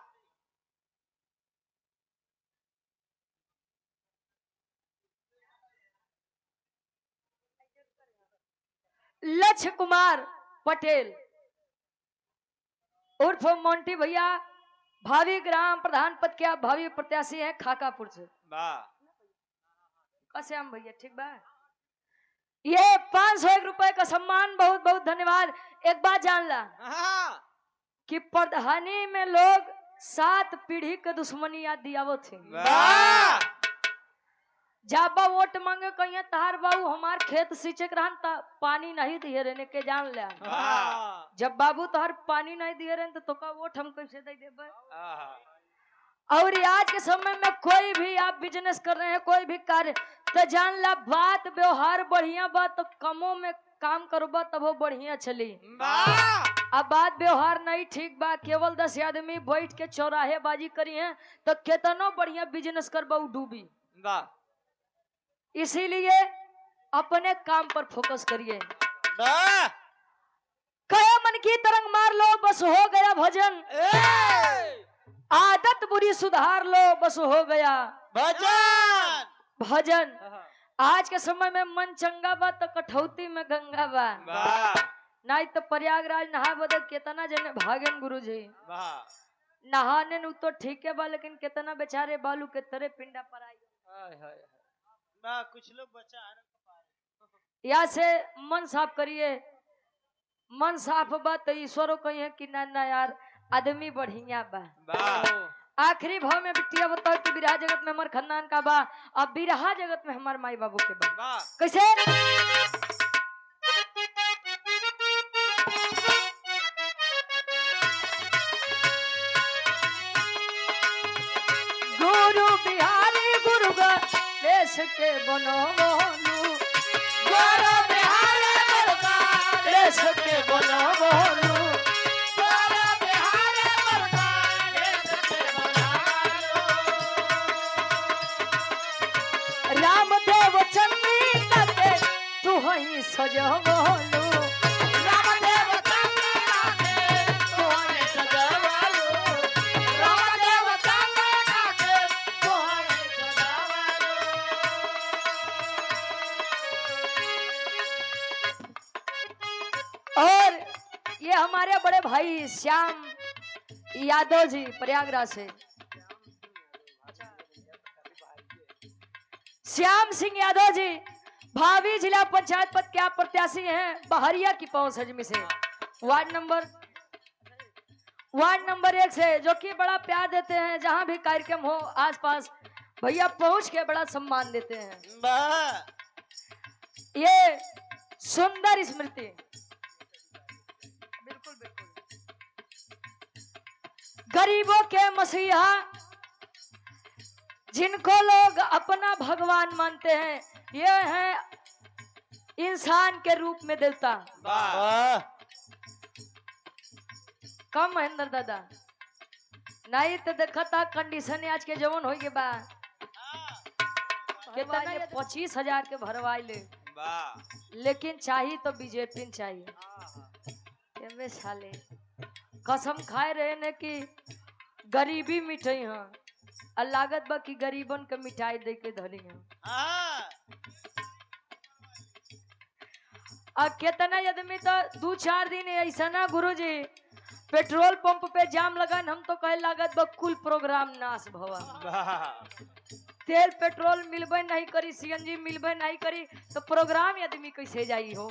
लक्ष्य कुमार पटेल उर्फ मोंटी भैया भावी ग्राम प्रधान पद के आप भावी प्रत्याशी हैं खाकापुर से। वाह कैसे हम भैया ठीक बा। ये 501 रुपए का सम्मान बहुत बहुत धन्यवाद। एक बात जान ला कि प्रधानी में लोग 7 पीढ़ी के दुश्मनी याद दियावो थे। वाह जाबा वोट मांगे कहिए तहार बाबू हमार खेत सींचे रहन ता पानी नहीं दिए रहने के जान ले। वाह जब बाबू तोहर पानी नहीं दिए रहन तो का वोट हम कैसे दे देबे। और आज के समय में कोई भी आप बिजनेस कर रहे हैं कोई भी कार्य तो जान ला बात व्यवहार बढ़िया बात तो कमों में काम करबा तब वो बढ़िया चली। अब बात व्यवहार नहीं ठीक बा केवल 10 आदमी बैठ के चौराहे बाजी करी है तो कितना बढ़िया बिजनेस करबा डूबी। इसीलिए अपने काम पर फोकस करिए। कहे मन की तरंग मार लो बस हो गया भजन आदत बुरी सुधार लो बस हो गया भजन भजन। आज के समय में मन चंगा बा तो कठौती में गंगा बा नहीं तो प्रयागराज नहा बदे कितना जने भागन गुरु जी नहाने नु तो ठीक है बा लेकिन कितना बेचारे बालू के तरह पिंडा पर आई। कुछ लोग बचा यहाँ से मन साफ करिए। मन साफ बा तो ईश्वरों कहिए कि ना ना यार आदमी बढ़िया बा। आखिरी भाव में बिटिया बताओ कि बिरहा जगत में हमार खानदान का बा अब बिरहा जगत में हमार माई बाबू के बा कैसे। गुरु बिहारी गुरु देश के बनो बोलू गुरु बिहारी गुरु देश के बनो बोलू रामदेव चंद्रिका के तू ही सजो बोलू रामदेव चंद्रिका के तू ही सजो बोलू रामदेव चंद्रिका के तू ही सजो बोलू। और ये हमारे बड़े भाई श्याम यादव जी प्रयागराज से श्याम सिंह यादव जी भावी जिला पंचायत पद के आप प्रत्याशी हैं बहरिया की पहुंच हजमी से वार्ड नंबर 1 से जो कि बड़ा प्यार देते हैं जहां भी कार्यक्रम हो आसपास भैया पहुंच के बड़ा सम्मान देते हैं। ये सुंदर स्मृति बिल्कुल बिल्कुल गरीबों के मसीहा जिनको लोग अपना भगवान मानते हैं ये है इंसान के रूप में देवता। कम महेंद्र दादा नहीं तो देखा था कंडीशन आज के जवन हो गए बा कितना 25,000 के भरवाई ले लेकिन चाहिए तो बीजेपी चाहिए साले कसम खाए रहे ने कि गरीबी मिठाई हाँ और लागत बा कि गरीबन के मिठाई दे के धरी है। और कितना आदमी तो 2-4 दिन ऐसा ना गुरुजी पेट्रोल पंप पे जाम लगन हम तो कहे लागत बा कुल प्रोग्राम नाश भवा। तेल पेट्रोल मिलबे नहीं करी सीएनजी मिलबे नहीं करी तो प्रोग्राम आदमी कैसे जाई हो।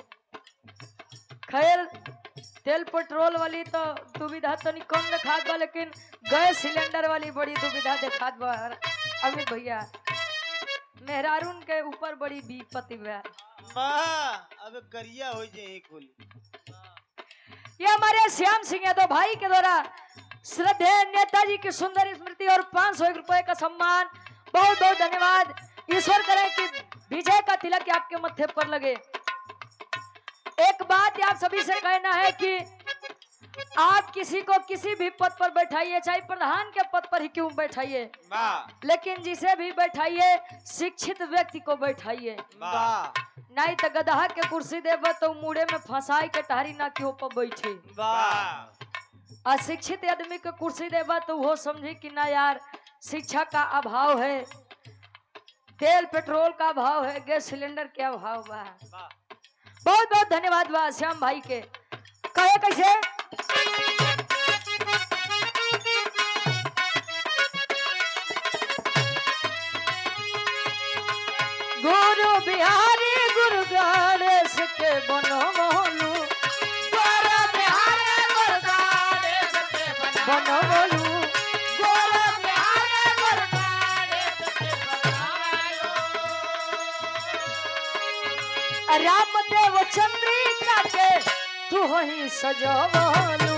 खैर तेल पेट्रोल वाली तो दुविधा तो नहीं कम दिखात बा लेकिन गैस सिलेंडर वाली बड़ी दुविधा दिखात बा अमित भैया मेहरारून के ऊपर बड़ी विपत्ति बा। अब करिया हो जाए कुल। ये हमारे श्याम सिंह यादव भाई के द्वारा श्रद्धेय नेताजी की सुंदर स्मृति और 501 रुपए का सम्मान बहुत बहुत धन्यवाद। ईश्वर करे कि विजय का तिलक आपके मत्थे पर लगे। एक बात आप सभी से कहना है कि आप किसी को किसी भी पद पर बैठाइए चाहे प्रधान के पद पर ही क्यों बैठाइए लेकिन जिसे भी बैठाइए शिक्षित व्यक्ति को बैठाइए नहीं तो गदहा के कुर्सी देब तो मुड़े में फंसाई के टहरी ना क्यों पर बैठे। वाह अशिक्षित आदमी के कुर्सी देबा तो वो समझी कि ना यार शिक्षा का अभाव है, तेल पेट्रोल का अभाव है, गैस सिलेंडर के अभाव बा। बहुत बहुत धन्यवाद बा श्याम भाई के। कहे कैसे गुरु बिहारी गुरु गणेश के बनमोलू, गुरु बिहारी गुरु गणेश के बनमोलू, गुरु बिहारी गुरु गणेश के बनमोलू। रामदेव चंद्रिका के तू ही सजवलू,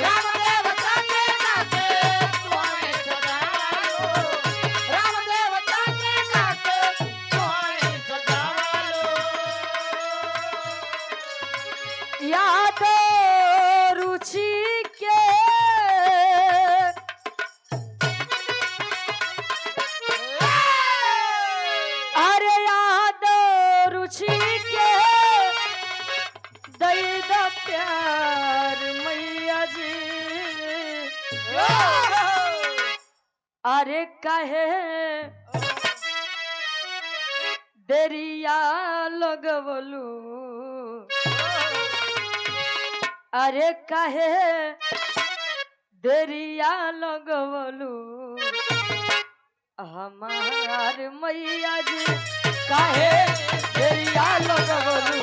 रामदेव चंद्रिका के तू ही सजवलू, रामदेव चंद्रिका के तू ही सजवलू। याद रुचि के अरे याद रुचि के दई द प्यार मैया जी। अरे कहे देरिया लगवलू, अरे कहे देरिया लगवलू हमार मैया जी, काहे देरिया लगवलू।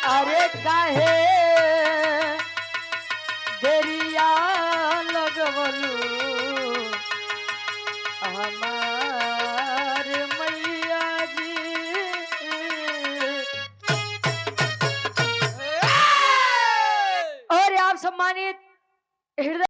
अरे काहे देरिया लगवलू हमार मैया जी। और आप सम्मानित